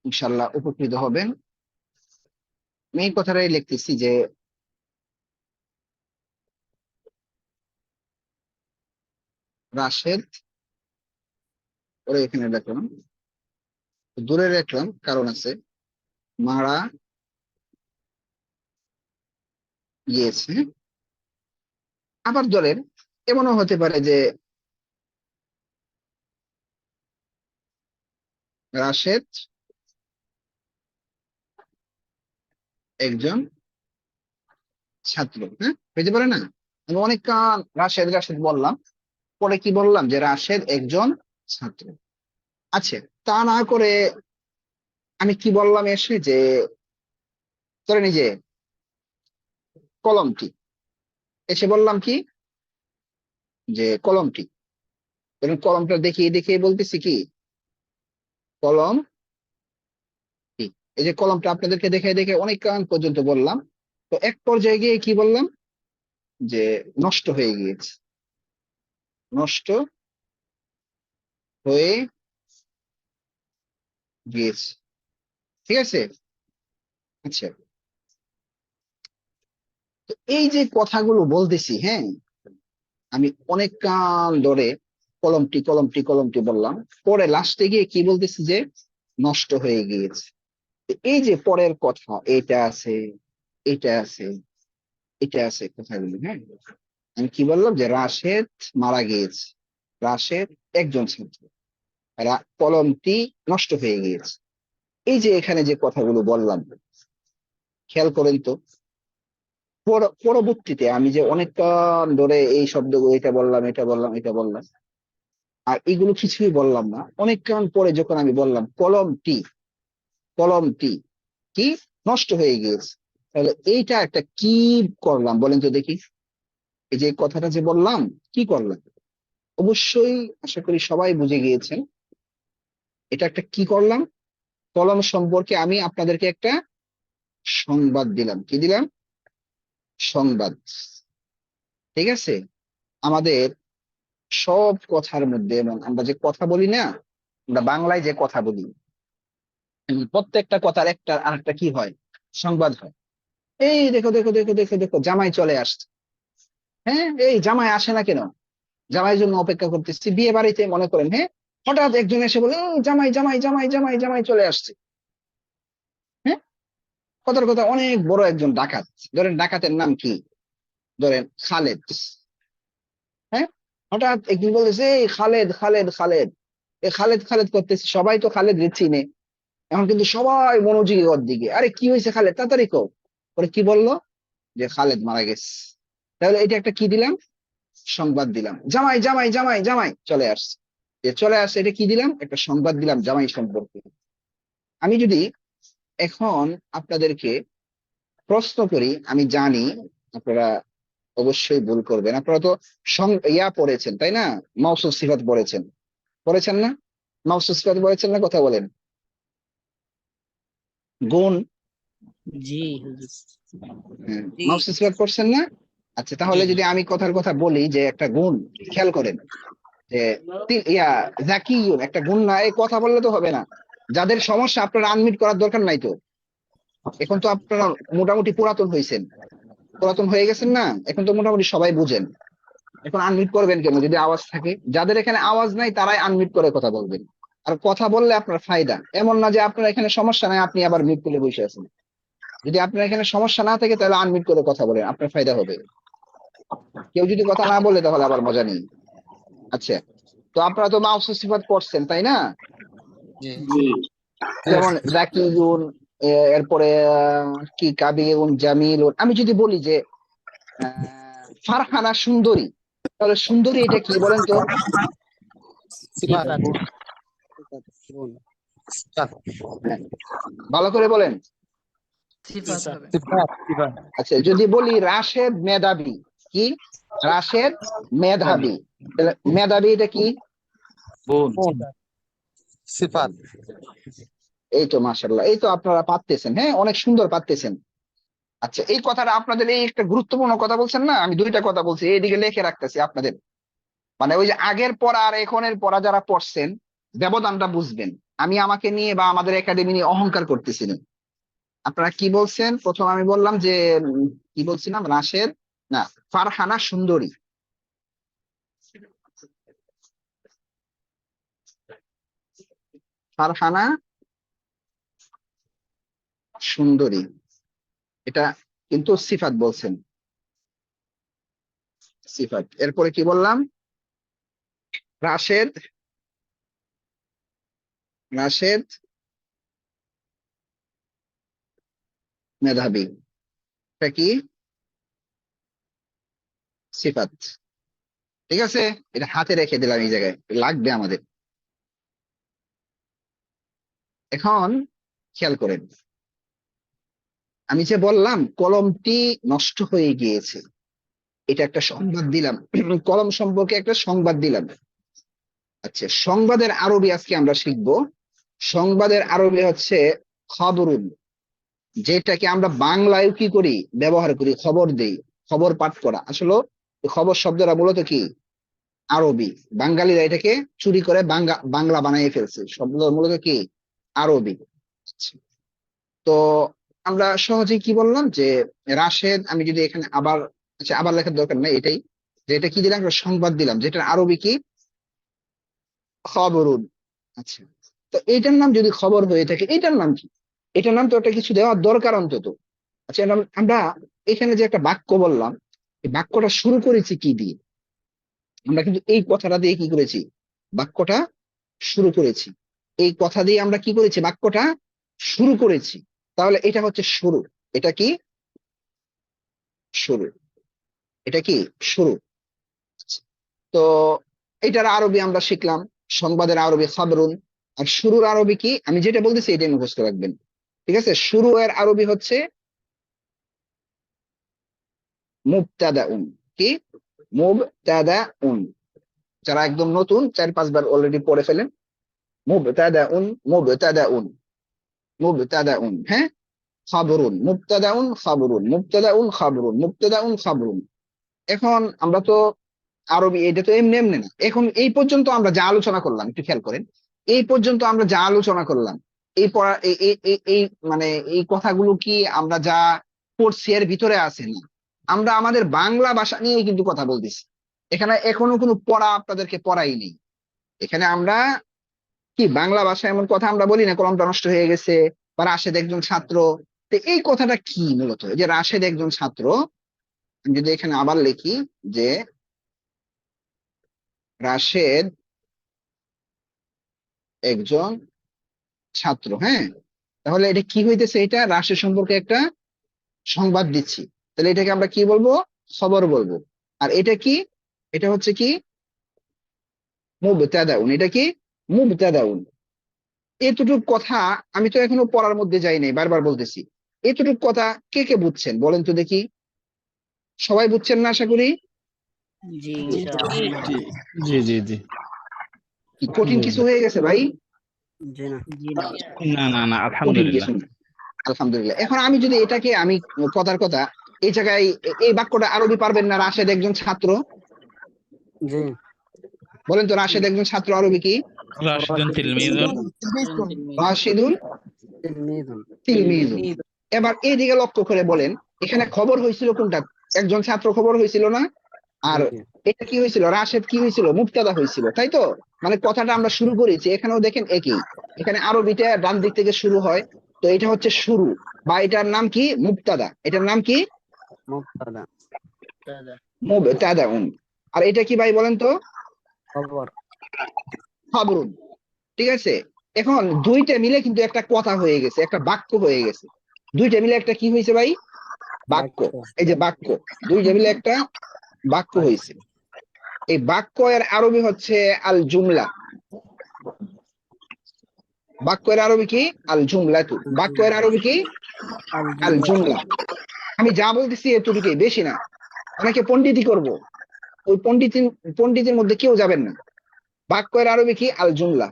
ইনশাল্লাহ উপকৃত হবেন। আমি এই কথাটাই লিখতেছি যে রাশেদ, ওরা এখানে রাখলাম, দূরে রাখলাম কারণ আছে, মারা গিয়েছে। আবার ধরেন এমনও হতে পারে যে রাশেদ একজন ছাত্র, হ্যাঁ, হইতে পারে না। আমি অনেক কান রাশেদ রাশেদ বললাম, পরে কি বললাম যে রাশেদ একজন ছাত্র। আচ্ছা, তা না করে আমি কি বললাম এসে যে ধরেন এই যে কলমটি, এসে বললাম কি যে কলমটি, ধরেন কলমটা দেখিয়ে দেখিয়ে বলতেছি কি কলম কি, এই যে কলমটা আপনাদেরকে দেখে দেখে অনেক কান পর্যন্ত বললাম। তো এক পর্যায়ে গিয়ে কি বললাম যে নষ্ট হয়ে গিয়েছে, নষ্ট হয়ে গিয়েছে, ঠিক আছে। আচ্ছা, তো এই যে কথাগুলো বলতেছি, হ্যাঁ, আমি অনেক কাল ধরে কলমটি কলমটি কলমটি বললাম, পরে লাস্টে গিয়ে কি বলতেছি যে নষ্ট হয়ে গিয়েছে। তো এই যে পরের কথা, এটা আছে, এটা আছে, এটা আছে কথাগুলো, হ্যাঁ, আমি কি বললাম যে রাশেদ মারা গিয়েছে, রাশেদ একজন ছাত্র, কলমটি নষ্ট হয়ে গিয়েছে। এই যে এখানে যে কথাগুলো বললাম, খেয়াল করেন তো, পরবর্তীতে আমি যে অনেকক্ষণ ধরে এই শব্দগুলো, এটা বললাম এটা বললাম এটা বললাম, আর এগুলো কিছুই বললাম না, অনেকক্ষণ পরে যখন আমি বললাম কলমটি, কলমটি কি নষ্ট হয়ে গিয়েছে, তাহলে এইটা একটা কি করলাম বলেন তো দেখি। এই যে কথাটা যে বললাম কি করলাম, অবশ্যই আশা করি সবাই বুঝে গিয়েছেন এটা একটা কি করলাম। কলম সম্পর্কে আমি আপনাদেরকে একটা সংবাদ দিলাম, কি দিলাম, সংবাদ, ঠিক আছে। আমাদের সব কথার মধ্যে, এবং আমরা যে কথা বলি না, আমরা বাংলায় যে কথা বলি, প্রত্যেকটা কথার একটা আরেকটা কি হয়, সংবাদ হয়। এই দেখো দেখো দেখো দেখো দেখো জামাই চলে আসছে, হ্যাঁ, এই জামাই আসে না কেন, জামাইয়ের জন্য অপেক্ষা করতেছি, বিয়ে বাড়িতে মনে করেন, হ্যাঁ, হঠাৎ একজন এসে বলে, জামাই জামাই জামাই জামাই জামাই চলে আসছে। কথার কথা অনেক বড় একজন ডাকাত, ধরেন ডাকাতের নাম কি, ধরেন খালেদ। হ্যাঁ, হঠাৎ একদিন বলতেছে এই খালেদ খালেদ খালেদ, এই খালেদ খালেদ করতেছে, সবাই তো খালেদ রে চিনে। এখন কিন্তু সবাই মনোযোগী ওর দিকে, আরে কি হয়েছে খালেদ, তাড়াতাড়ি কও। পরে কি বললো, যে খালেদ মারা গেছে। তাহলে এটা একটা কি দিলাম, সংবাদ দিলাম। জামাই জামাই জামাই জামাই চলে আসছে, যে চলে আসছে, এটা কি দিলাম, একটা সংবাদ দিলাম জামাই সম্পর্কে। আমি যদি এখন আপনাদেরকে প্রশ্ন করি, আমি জানি আপনারা অবশ্যই ভুল করবেন, আপনারা তো ইয়া পড়েছেন তাই না, মাউসুফ সিফাত পড়েছেন, পড়েছেন না, মাউসুফ সিফাত পড়েছেন না, কথা বলেন। গুণ, জি হুজুর। হ্যাঁ, জি মাউসুফ সিফাত পড়ছেন না। আচ্ছা, তাহলে জি যদি আমি কথার কথা বলি যে একটা গুণ, খেয়াল করেন যে ইয়া জাকিউন একটা গুণ না, এই কথা বললে তো হবে না। যাদের সমস্যা আপনারা আনমিট করার দরকার নাই তো, এখন তো আপনারা মোটামুটি পুরাতন হয়েছেন, পুরাতন হয়ে গেছেন না, এখন তো মোটামুটি সবাই বুঝেন। এখন আনমিট করবেন কেন যদি আওয়াজ থাকে, যাদের এখানে আওয়াজ নাই তারাই আনমিট করে কথা বলবেন। আর কথা বললে আপনার ফায়দা, এমন না যে আপনার এখানে সমস্যা নাই আপনি আবার মিউট করে বসে আছেন। যদি আপনার এখানে সমস্যা না থাকে তাহলে আনমিট করে কথা বলেন, আপনার ফায়দা হবে। কেউ যদি কথা না বলে তাহলে আবার মজা নেই। আচ্ছা, তো আপনারা তো মাউসুফ সিফাত পড়ছেন তাই না, জি যেমন জাকিউন, এরপরে কি কাবিউন জামিলুন। আমি যদি বলি যে ফারহানা সুন্দরী, তাহলে সুন্দরী এটা কি বলেন তো, সিফাত গুণ। হ্যাঁ, ভালো করে বলেন। সিফাত হবে। আচ্ছা, যদি বলি রাশেদ মেধাবী, কি রাশেদ মেধাবী, তাহলে মেধাবী এটা কি, সিফাত। এই তো মাশাআল্লাহ, এই তো আপনারা পারতেছেন, হ্যাঁ অনেক সুন্দর পারতেছেন। আচ্ছা, এই কথাটা আপনাদের, এই একটা গুরুত্বপূর্ণ কথা বলছেন না, আমি দুইটা কথা বলছি এইদিকে লিখে রাখতেছি আপনাদের, মানে ওই যে আগের পড়া আর এখনের পড়া যারা পড়ছেন ব্যবধানটা বুঝবেন। আমি আমাকে নিয়ে বা আমাদের একাডেমি নিয়ে অহংকার করতেছি না। আপনারা কি বলছেন, প্রথম আমি বললাম যে কি বলছিলাম, রাশেদ না ফারহানা সুন্দরী, ফারহানা সুন্দরী, এটা কিন্তু সিফাত বলছেন, সিফাত। এরপরে কি বললাম, রাশেদ, রাশেদ মেধাবী, এটা কি, সিফাত। ঠিক আছে, এটা হাতে রেখে দিলাম, এই জায়গায় লাগবে আমাদের। এখন খেয়াল করেন, আমি যে বললাম কলমটি নষ্ট হয়ে গিয়েছে, এটা একটা সংবাদ দিলাম, কলম সম্পর্কে একটা সংবাদ দিলাম। আচ্ছা, সংবাদের আরবি আজকে আমরা শিখবো। সংবাদের আরবি হচ্ছে খবরুন, যেটাকে আমরা বাংলায় কি করি, ব্যবহার করি, খবর দেই, খবর পাঠ করা। আসলে খবর শব্দটা মূলত কি, আরবি, বাঙালিরা এটাকে চুরি করে বাংলা বানিয়ে ফেলছে, শব্দ মূলত কি আরবি। আচ্ছা, তো আমরা সহজে কি বললাম যে রাশেদ, আমি যদি এখানে আবার, আচ্ছা আবার লেখার দরকার নাই, এটাই যে এটা কি দিলাম, একটা সংবাদ দিলাম, যেটার আরবি কি খবরুন। আচ্ছা, তো এইটার নাম যদি খবর হয়ে থাকে, এটার নাম কি, এটার নাম তো একটা কিছু দেওয়ার দরকার অন্তত। আচ্ছা, আমরা এখানে যে একটা বাক্য বললাম, এই বাক্যটা শুরু করেছি কি দিয়ে, আমরা কিন্তু এই কথাটা দিয়ে কি করেছি, বাক্যটা শুরু করেছি, এই কথা দিয়ে আমরা কি করেছি, বাক্যটা শুরু করেছি। তাহলে এটা হচ্ছে শুরু, এটা কি শুরু, এটা কি শুরু। তো এটার আরবি আমরা শিখলাম, সংবাদের আরবি খবরুন, আর শুরুর আরবি কি, আমি যেটা বলতেছি এটাই মুখস্থ রাখবেন। ঠিক আছে, শুরু এর আরবি হচ্ছে মুবতাদাউন, কি মুবতাদাউন। যারা একদম নতুন 4-5 বার অলরেডি পড়ে ফেলেন, মুবতাদাউন মুবতাদাউন মুবতাদাউন, হ্যাঁ, খাবরুন মুবতাদাউন খাবরুন মুবতাদাউন খাবরুন মুবতাদাউন খাবরুন। এখন আমরা তো আরবি এটা তো এমনি এমনি না, এখন এই পর্যন্ত আমরা যা আলোচনা করলাম একটু খেয়াল করেন, এই পর্যন্ত আমরা যা আলোচনা করলাম, এই পড়া এই মানে এই কথাগুলো কি আমরা যা পড়ছি এর ভিতরে আছে না, আমরা আমাদের বাংলা ভাষা নিয়ে কিন্তু কথা বলতেছি। এখানে এখনো কোনো পড়া আপনাদেরকে পড়াই নেই। এখানে আমরা কি বাংলা ভাষায় এমন কথা আমরা বলি না, কলমটা নষ্ট হয়ে গেছে, বা রাশেদ একজন ছাত্র তো এই কথাটা কি মূলত? এই যে রাশেদ একজন ছাত্র, আমি যদি এখানে আবার লিখি যে রাশেদ একজন ছাত্র, হ্যাঁ, তাহলে এটা কি হইতেছে? এটা রাশেদ সম্পর্কে একটা সংবাদ দিচ্ছি। তাহলে এটাকে আমরা কি বলবো? খবর বলবো। আর এটা কি? এটা হচ্ছে কি? মুবতাদাউন। এটা কি? মুবতাদাউন। এতটুক কথা আমি তো এখনো পড়ার মধ্যে যাই নাই, বারবার বলতেছি। এতটুক কথা কে কে বুঝছেন বলেন তো দেখি? সবাই বুঝছেন না আশা করি? জি ইনশাআল্লাহ। জি জি জি জি কি কঠিন জি কিছু জি। হয়ে গেছে ভাই? জি না। জি না। না না না, কঠিন আলহামদুলিল্লাহ। কিছু না। আলহামদুলিল্লাহ। এখন আমি যদি এটাকে আমি কথার কথা এই জায়গায় এই বাক্যটা আরবি পারবেন না? রাশেদ একজন ছাত্র, জি। বলেন তো রাশেদ একজন ছাত্র আরবি কি? রাশিদুন রাশিদুন তিলমিজুন। রাশিদুন তিলমিজুন। তিলমিজুন। এবার এইদিকে লক্ষ্য করে বলেন, এখানে খবর হয়েছিল কোনটা? একজন ছাত্র খবর হয়েছিল না? আর জি এটা কি হয়েছিল? রাশেদ কি হয়েছিল? মুবতাদা হয়েছিল, তাই তো? মানে কথাটা আমরা শুরু করেছি, এখানেও দেখেন একই। এখানে আরবিটা ডান দিক থেকে শুরু হয়, তো এটা হচ্ছে শুরু, বা এটার নাম কি? মুবতাদা। এটার নাম কি? মুবতাদা। মুবতাদাউন। আর এটা কি ভাই বলেন তো? খবর। খবরুন। ঠিক আছে। এখন দুইটা মিলে কিন্তু একটা কথা হয়ে গেছে, একটা বাক্য হয়ে গেছে। দুইটা মিলে একটা কি হয়েছে ভাই? বাক্য। বাক্য। এই যে বাক্য, দুইটা মিলে একটা বাক্য বাক্য। হয়েছে। এই বাক্য এর আরবি হচ্ছে আল জুমলা। বাক্যের আরবি কি? আল জুমলাতু। বাক্যের আরবি কি? আল আল জুমলাতু। জুমলা। আমি যা বলতেছি এতটুকুই, বেশি না। অনেকে পণ্ডিতি করব, ওই পণ্ডিতের মধ্যে কেউ যাবেন না। বাক্যের আরবি কি? আল জুমলা।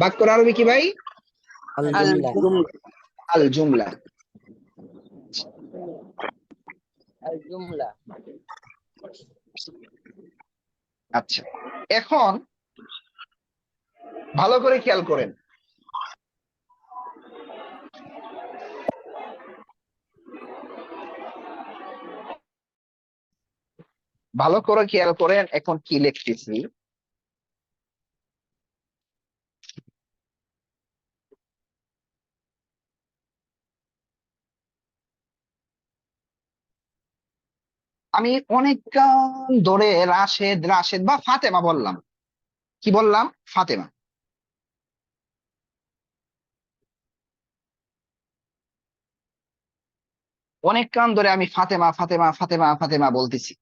বাক্যের আরবি কি ভাই? আল আল জুমলা। জুমলা। আল জুমলা। আল জুমলা। আচ্ছা, এখন ভালো করে খেয়াল করেন। ভালো করে খেয়াল করেন এখন কি লিখতেছি। আমি অনেকক্ষণ ধরে রাশেদ রাশেদ বা ফাতেমা বললাম। কি বললাম? ফাতেমা। অনেকক্ষণ ধরে আমি ফাতেমা ফাতেমা ফাতেমা ফাতেমা বলতেছি।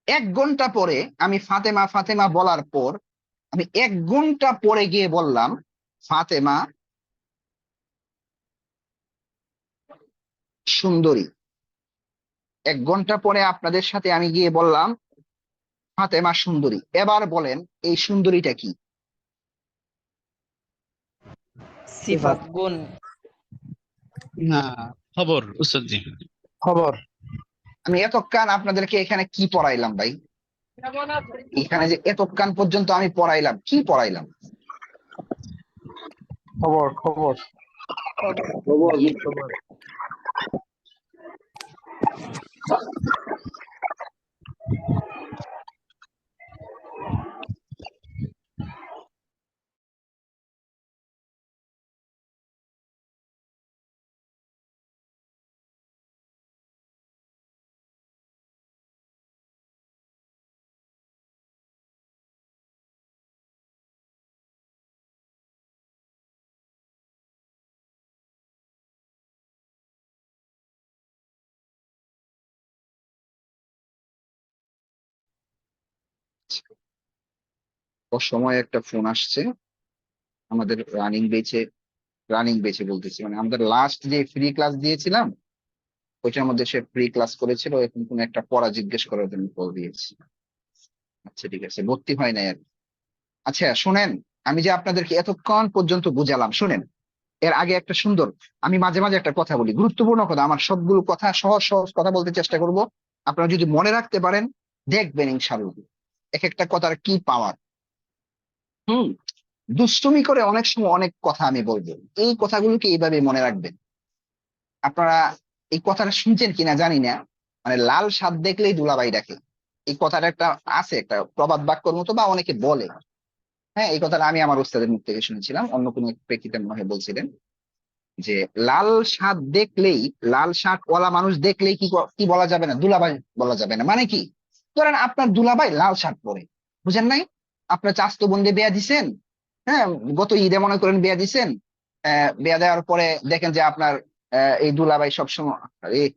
1 ঘন্টা পরে আমি ফাতেমা ফাতেমা বলার পর, আমি 1 ঘন্টা পরে গিয়ে বললাম ফাতেমা সুন্দরী। 1 ঘন্টা পরে আপনাদের সাথে আমি গিয়ে বললাম ফাতেমা সুন্দরী। এবার বলেন এই সুন্দরীটা কি? সিফাত গুণ। না, খবর উস্তাদ জি। খবর। আমি এতক্ষণ আপনাদেরকে এখানে কি পড়াইলাম ভাই? এখানে যে এতক্ষণ পর্যন্ত আমি পড়াইলাম, কি পড়াইলাম? খবর খবর। খবর। সময় একটা ফোন আসছে আমাদের রানিং বেচে বলতেছি, মানে আমাদের লাস্ট যে ফ্রি ক্লাস দিয়েছিলাম ওইটার মধ্যে সে ফ্রি ক্লাস করেছিল, এখন কোন একটা পড়া জিজ্ঞেস করার জন্য কল দিয়েছি। আচ্ছা ঠিক আছে, ভর্তি হয় নাই আর কি। আচ্ছা শুনেন, আমি যে আপনাদেরকে এতক্ষণ পর্যন্ত বুঝালাম, শুনেন। এর আগে একটা সুন্দর, আমি মাঝে মাঝে একটা কথা বলি, গুরুত্বপূর্ণ কথা, আমার সবগুলো কথা সহজ সহজ কথা বলতে চেষ্টা করব। আপনারা যদি মনে রাখতে পারেন দেখবেন ইনশাআল্লাহ এক একটা কথার কি পাওয়ার। হুম। দুষ্টুমি করে অনেক সময় অনেক কথা আমি বলবো, এই কথাগুলোকে এইভাবে মনে রাখবেন। আপনারা এই কথাটা শুনছেন কিনা জানি না, মানে লাল সাপ দেখলেই দুলাভাই ডাকে। এই কথাটা একটা আছে, একটা প্রবাদ বাক্যর মতো, বা অনেকে বলে। হ্যাঁ, এই কথাটা আমি আমার ওস্তাদের মুখ থেকে শুনেছিলাম, অন্য কোনো এক প্রেক্ষিতে মনে হয় বলছিলেন। যে লাল শার্ট দেখলেই, লাল শার্ট ওয়ালা মানুষ দেখলেই কি বলা যাবে না? দুলাভাই বলা যাবে না। মানে কি? ধরেন আপনার দুলাভাই লাল শার্ট পরে, বুঝেন নাই? আপনার চাচাতো বোন দিয়ে বিয়া দিছেন, হ্যাঁ, গত ঈদে মনে করেন বিয়া দিছেন। বিয়া দেওয়ার পরে দেখেন যে আপনার এই দুলাভাই সবসময় এই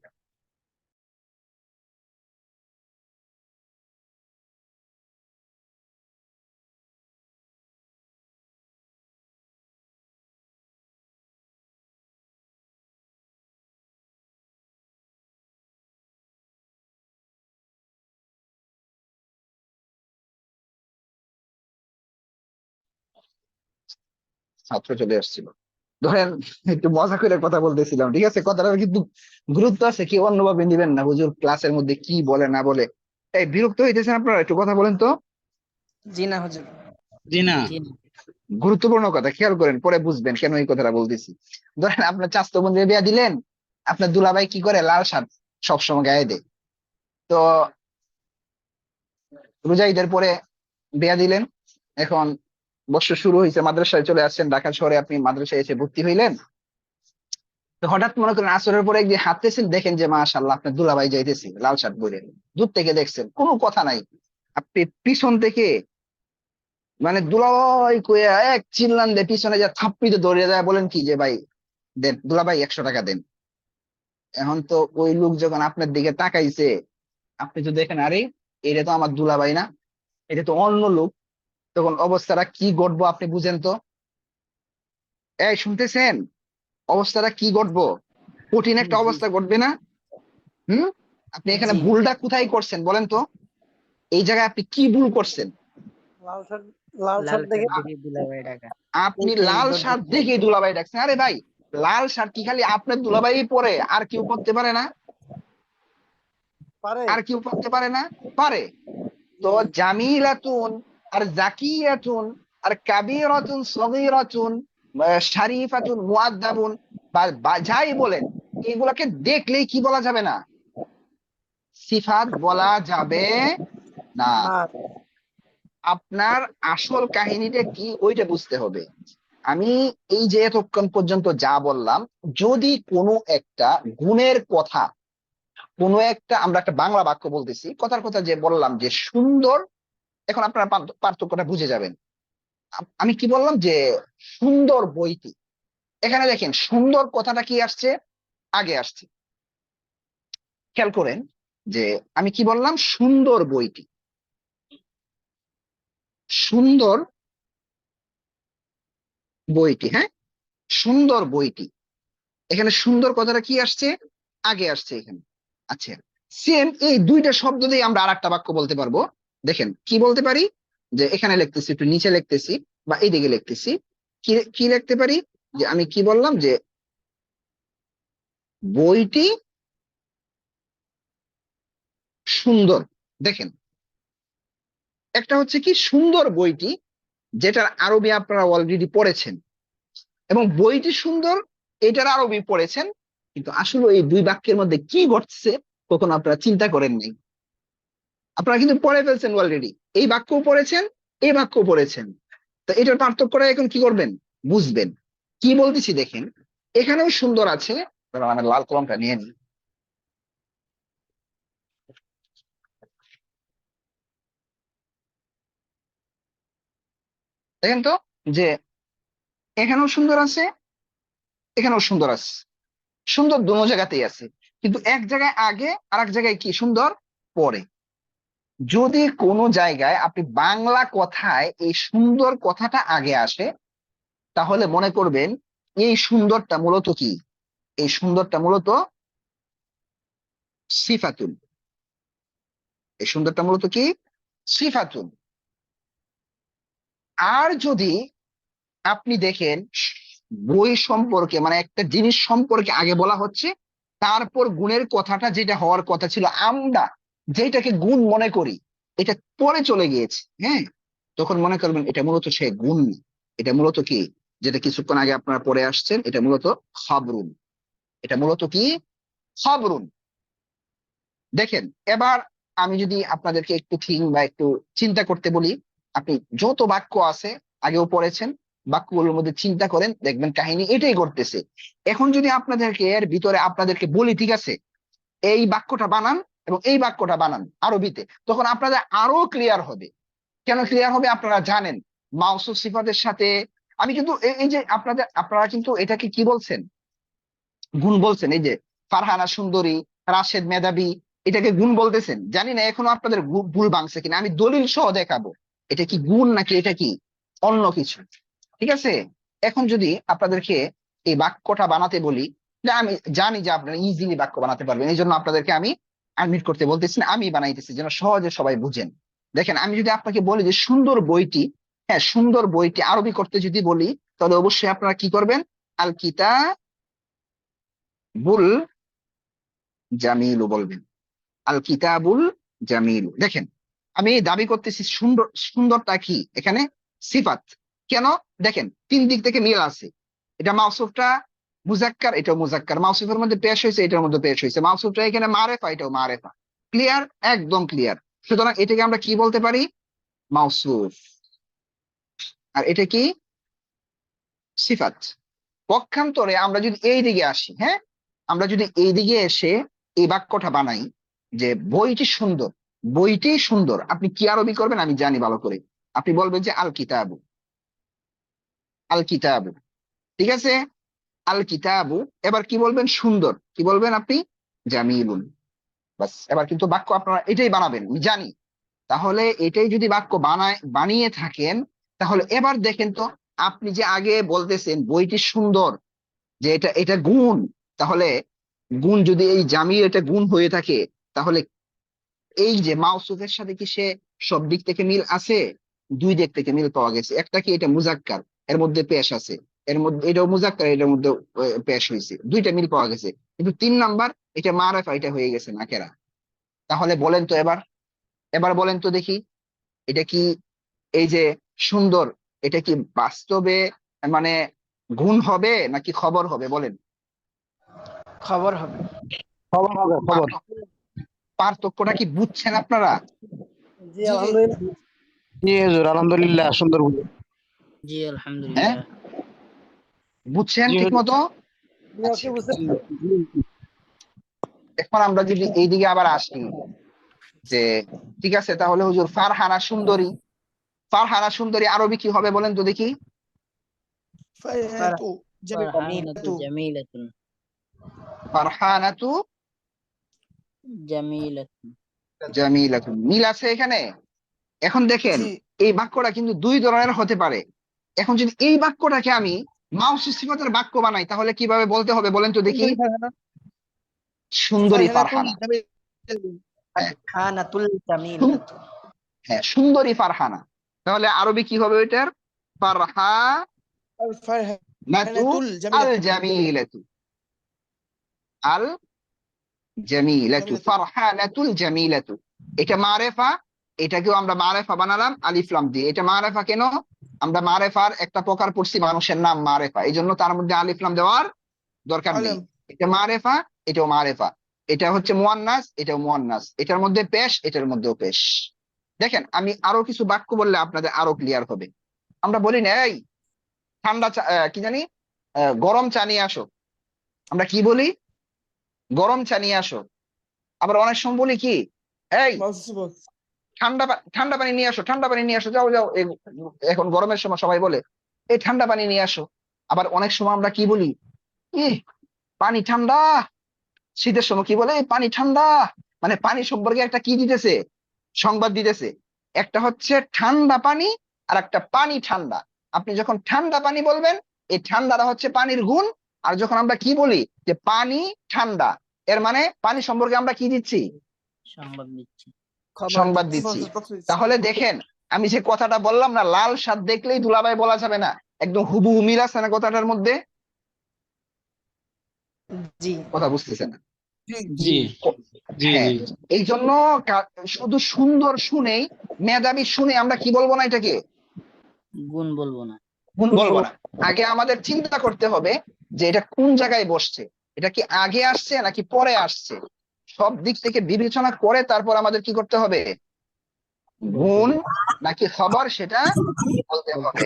ছাত্র চলে আসছিল। ধরেন একটু মজা করে কথা বলতেছিলাম, ঠিক আছে? কথাটা কিন্তু গুরুত্ব আছে, কি অন্যভাবে নিবেন না। হুজুর ক্লাসের মধ্যে কি বলে না বলে। এই বিরক্ত হইতেছেন আপনারা? একটু কথা বলেন তো। জি না হুজুর। জি না। জি না। গুরুত্বপূর্ণ কথা, খেয়াল করেন, পরে বুঝবেন কেন এই কথাটা বলতেছি। ধরেন আপনার চাচাতো বোন দিয়ে বিয়া দিলেন, আপনার দুলাভাই কি করে? লাল শার্ট সবসময় গায়ে দেয়। তো রোজা ঈদের পরে বিয়া দিলেন, এখন বর্ষ শুরু হয়েছে, মাদ্রাসায় চলে আসছেন, ঢাকা শহরে আপনি মাদ্রাসায় এসে ভর্তি হইলেন। তো হঠাৎ মনে করেন আসরের পরে একদিন হাঁটতেছেন, দেখেন যে মাশাআল্লাহ আপনার দুলাভাই যাইতেছে লাল শার্ট পরে। দূর থেকে দেখছেন, কোনো কথা নাই, আপনি পিছন থেকে মানে দুলাভাই কইয়া এক চিল্লান দিয়ে পিছনে যা থাপ্পিতে দৌড়িয়ে যায়, বলেন কি যে ভাই দেন দুলাভাই 100 টাকা দেন। এখন তো ওই লোক যখন আপনার দিকে তাকাইছে, আপনি তো দেখেন আরে এটা তো আমার দুলাভাই না, এটা তো অন্য লোক। তখন অবস্থাটা কি ঘটবো আপনি বুঝেন তো? এই শুনতেছেন? অবস্থাটা কি ঘটবো? কঠিন একটা জি অবস্থা ঘটবে না? হুম? আপনি এখানে জি ভুলটা কোথায় করছেন বলেন তো? এই জায়গায় আপনি কি ভুল করছেন? লাল শার্ট, লাল লাল শার্ট দেখে শার্ট দেখে দুলাভাই ডাকা। আপনি এইটা লাল ইজ্জত শার্ট দিতে হবে। দেখে দুলাভাই ডাকছেন। আরে ভাই, লাল শার্ট কি খালি আপনার দুলাভাই পরে, আর কেউ পরতে পারে না? পারে। আর কেউ পরতে পারে না? পারে। তো জামিলাতুন আর জাকিয়াতুন আর কাবীরাতুন সগীরাতুন শারীফাতুন মুআদ্দাবুন বা যাই বলেন, এগুলাকে দেখলেই কি বলা যাবে না? সিফাত বলা যাবে না। না, আপনার আসল কাহিনীটা কি ওইটা বুঝতে হবে। আমি এই যে এতক্ষণ পর্যন্ত যা বললাম, যদি কোনো একটা গুণের কথা, কোনো একটা, আমরা একটা বাংলা বাক্য বলতেছি, কথার কথা যে বললাম যে সুন্দর, এখন আপনারা পার্থক্যটা বুঝে যাবেন। আমি কি বললাম যে সুন্দর বইটি, এখানে দেখেন সুন্দর কথাটা কি আসছে? আগে আসছে। খেয়াল করেন যে আমি কি বললাম? সুন্দর বইটি, সুন্দর বইটি, হ্যাঁ, সুন্দর বইটি। এখানে সুন্দর কথাটা কি আসছে? আগে আসছে এখানে। আচ্ছা, সেম এই দুইটা শব্দ দিয়ে আমরা আর একটা বাক্য বলতে পারবো। দেখেন কি বলতে পারি, যে এখানে লিখতেছি, একটু নিচে লিখতেছি বা এইদিকে লিখতেছি, কি কি লিখতে পারি? যে আমি কি বললাম যে বইটি সুন্দর। দেখেন, একটা হচ্ছে কি সুন্দর বইটি, যেটার আরবি আপনারা অলরেডি পড়েছেন, এবং বইটি সুন্দর এটার আরবি পড়েছেন, কিন্তু আসলে এই দুই বাক্যের মধ্যে কি ঘটছে কখনো আপনারা চিন্তা করেন নাই। আপনারা কিন্তু পড়ে ফেলছেন অলরেডি, এই বাক্যও পড়েছেন, এই বাক্যও পড়েছেন। তো এটার পার্থক্যটা এখন কি করবেন? বুঝবেন। কি বলতেছি দেখেন, এখানেও সুন্দর আছে। দাঁড়াও, আমার লাল কলমটা নিয়ে নিই। দেখেন তো যে এখানেও সুন্দর আছে, এখানেও সুন্দর আছে। সুন্দর দোনো জায়গাতেই আছে, কিন্তু এক জায়গায় আগে আর এক জায়গায় কি সুন্দর পরে। যদি কোনো জায়গায় আপনি বাংলা কথায় এই সুন্দর কথাটা আগে আসে, তাহলে মনে করবেন এই সুন্দরটা মূলত কি? এই সুন্দরটা মূলত সিফাতুন। এই সুন্দরটা মূলত কি? সিফাতুন। আর যদি আপনি দেখেন বই সম্পর্কে, মানে একটা জিনিস সম্পর্কে আগে বলা হচ্ছে, তারপর গুণের কথাটা যেটা হওয়ার কথা ছিল, আমরা যেটাকে গুণ মনে করি, এটা পরে চলে গিয়েছে, হ্যাঁ, তখন মনে করবেন এটা মূলত সে গুণ না। এটা মূলত কি? যেটা কিছুক্ষণ আগে আপনারা পড়ে আসছেন, এটা মূলত খবরুন। এটা মূলত কি? খবরুন। দেখেন, এবার আমি যদি আপনাদেরকে একটু থিঙ্ক বা একটু চিন্তা করতে বলি, আপনি যত বাক্য আছে আগেও পড়েছেন, বাক্যগুলোর মধ্যে চিন্তা করেন, দেখবেন কাহিনী এটাই করতেছে। এখন যদি আপনাদেরকে এর ভিতরে আপনাদেরকে বলি, ঠিক আছে, এই বাক্যটা বানান এবং এই বাক্যটা বানান আরবিতে, তখন আপনাদের আরো ক্লিয়ার হবে। কেন ক্লিয়ার হবে? আপনারা জানেন মাউসুফ সিফাতের সাথে আমি কিন্তু এই যে আপনারা কিন্তু এটাকে কি বলছেন, গুণ বলছেন। এই যে ফারহানা সুন্দরী, রাশেদ মেধাবী, এটাকে গুণ বলতেছেন। জানি না এখনো আপনাদের ভুল ভাঙছে কিনা, আমি দলিল সহ দেখাবো এটা কি গুণ নাকি এটা কি অন্য কিছু। ঠিক আছে, এখন যদি আপনাদেরকে এই বাক্যটা বানাতে বলি, যে আমি জানি যে আপনারা ইজিলি বাক্য বানাতে পারবেন, এই জন্য আপনাদেরকে আমি আনমিট করতে বলতেছি না, আমি বানাইতেছি যেন সহজে সবাই বুঝেন। দেখেন, আমি যদি আপনাকে বলি যে সুন্দর বইটি, হ্যাঁ সুন্দর বইটি আরবি করতে যদি বলি, তাহলে অবশ্যই আপনারা কি করবেন? আল কিতাবুল জামিলু বলবেন। আল কিতাবুল জামিলু। দেখেন, আমি দাবি করতেছি সুন্দর, সুন্দরটা কি এখানে সিফাত। কেন? দেখেন, তিন দিক থেকে মিল আছে। এটা মাউসুফটা মুজাক্কার, এটাও মুজাক্কার। মাউসুফের মধ্যে পেশ হয়েছে, এটার মধ্যে পেশ হয়েছে। মাউসুফটা এখানে মারেফা, এটাও মারেফা। ক্লিয়ার? একদম ক্লিয়ার। সুতরাং এটাকে আমরা কি বলতে পারি? মাউসুফ। আর এটা কি? সিফাত। পক্ষান্তরে আমরা যদি এই দিকে আসি, হ্যাঁ, আমরা যদি এই দিকে এসে এই বাক্যটা বানাই যে বইটি সুন্দর, বইটি সুন্দর, আপনি কি আরবি করবেন আমি জানি ভালো করে। আপনি বলবেন যে আল কিতাবু, আল কিতাবু। ঠিক আছে, আল কিতাবু। এবার কি বলবেন? সুন্দর। কি বলবেন আপনি? জামিলুন। বাস, এবার কিন্তু বাক্য আপনারা এটাই বানাবেন, আমি জানি। তাহলে এটাই যদি বাক্য বানিয়ে থাকেন, তাহলে এবার দেখেন তো, আপনি যে আগে বলতেছেন বইটি সুন্দর, যে এটা এটা গুণ, তাহলে গুণ যদি এই জামির এটা গুণ হয়ে থাকে, তাহলে এই যে মাউসুফের সাথে কি সে সব দিক থেকে মিল আছে? দুই দিক থেকে মিল পাওয়া গেছে। একটা কি, এটা মুজাক্কার, এর মধ্যে পেশ আছে, এর মধ্যে এটাও মুজাক্কার, এটার মধ্যে পেশ হয়েছে, দুইটা মিল পাওয়া গেছে। কিন্তু তিন নাম্বার এটা মারেফা, এটা হয়ে গেছে নাকেরা। তাহলে বলেন তো এবার, এবার বলেন তো দেখি, এটা কি এই যে সুন্দর, এটা কি বাস্তবে মানে গুণ হবে নাকি খবর হবে? বলেন। খবর হবে। খবর হবে, খবর। পার্থক্যটা কি বুঝছেন আপনারা? জি আলহামদুলিল্লাহ। জি হুজুর, আলহামদুলিল্লাহ, সুন্দর বই। জি হ্যাঁ, আলহামদুলিল্লাহ। বুঝছেন জি ঠিক হুজুর। মতো? আপনি আচ্ছা, ওকে বুঝতে এখন আমরা যদি এইদিকে আবার আসি, যে ঠিক আছে, তাহলে হুজুর ফারহানা সুন্দরী, ফারহানা সুন্দরী আরবি কি হবে বলেন তো দেখি? ফারহানাতু জামিলাতুন। ফারহানাতু জামিলাতুন। জামিলাতুন। মিল আছে এখানে? এখন দেখেন, এই বাক্যটা কিন্তু দুই ধরনের হতে পারে। এখন যদি এই বাক্যটাকে আমি মাউসুফ সিফাতের বাক্য বানাই, তাহলে কিভাবে বলতে হবে বলেন তো দেখি? সুন্দরী ফারহানা। হ্যাঁ, ফারহানাতুল জামিলাতু। হ্যাঁ, সুন্দরী ফারহানা। তাহলে আরবি কি হবে ওইটার? ফারহানাতু আল জামিলাতু, আল জামিলাতু, ফারহানাতুল জামিলাতু। এটা মারেফা, এটাকেও আমরা মারেফা বানালাম আলিফ লাম দিয়ে। এটা মারেফা কেন? আমরা মারেফার একটা প্রকার পড়ছি, মানুষের নাম মারেফা, এই জন্য তার মধ্যে আলিফ লাম দেওয়ার দরকার নেই। এটা মারেফা, এটাও মারেফা। এটা হচ্ছে মুয়ান্নাস, এটাও মুয়ান্নাস। এটার মধ্যে পেশ, এটার মধ্যেও পেশ। দেখেন, আমি আরো কিছু বাক্য বললে আপনাদের আরো ক্লিয়ার হবে। আমরা বলি না, এই ঠান্ডা কি জানি, গরম চা নিয়ে আসো। আমরা কি বলি? গরম চা নিয়ে আসো। আবার অনেক সময় বলি কি, এই ঠান্ডা পানি নিয়ে আসো, ঠান্ডা পানি নিয়ে আসো, যাও যাও। এখন গরমের সময় সবাই বলে এই ঠান্ডা পানি নিয়ে আসো। আবার অনেক সময় আমরা কি বলি, এ পানি ঠান্ডা। শীতের সময় কি বলে, পানি ঠান্ডা। মানে পানি সম্পর্কে একটা কি দিতেছে, সংবাদ দিতেছে। একটা হচ্ছে ঠান্ডা পানি, আর একটা পানি ঠান্ডা। আপনি যখন ঠান্ডা পানি বলবেন, এই ঠান্ডাটা হচ্ছে পানির গুণ। আর যখন আমরা কি বলি যে পানি ঠান্ডা, এর মানে পানি সম্পর্কে আমরা কি দিচ্ছি? সংবাদ দিচ্ছি। সংবাদ দিচ্ছি। তাহলে দেখেন, আমি যে কথাটা বললাম না, লাল স্বাদ দেখলেই দুলাভাই বলা যাবে না, একদম হুবহু মিল আছে না কথাটার মধ্যে? জি কথা বুঝতেছেন না? জি জি হ্যাঁ, জি এই জন্য শুধু সুন্দর শুনেই, মেধাবী শুনে আমরা কি বলবো না, এটাকে গুণ বলবো না। গুণ বলবো না। আগে আমাদের চিন্তা করতে হবে যে এটা কোন জায়গায় বসছে, এটা কি আগে আসছে নাকি পরে আসছে। সব দিক থেকে বিবেচনা করে তারপর আমাদের কি করতে হবে, গুণ নাকি খবর সেটা বলতে হবে।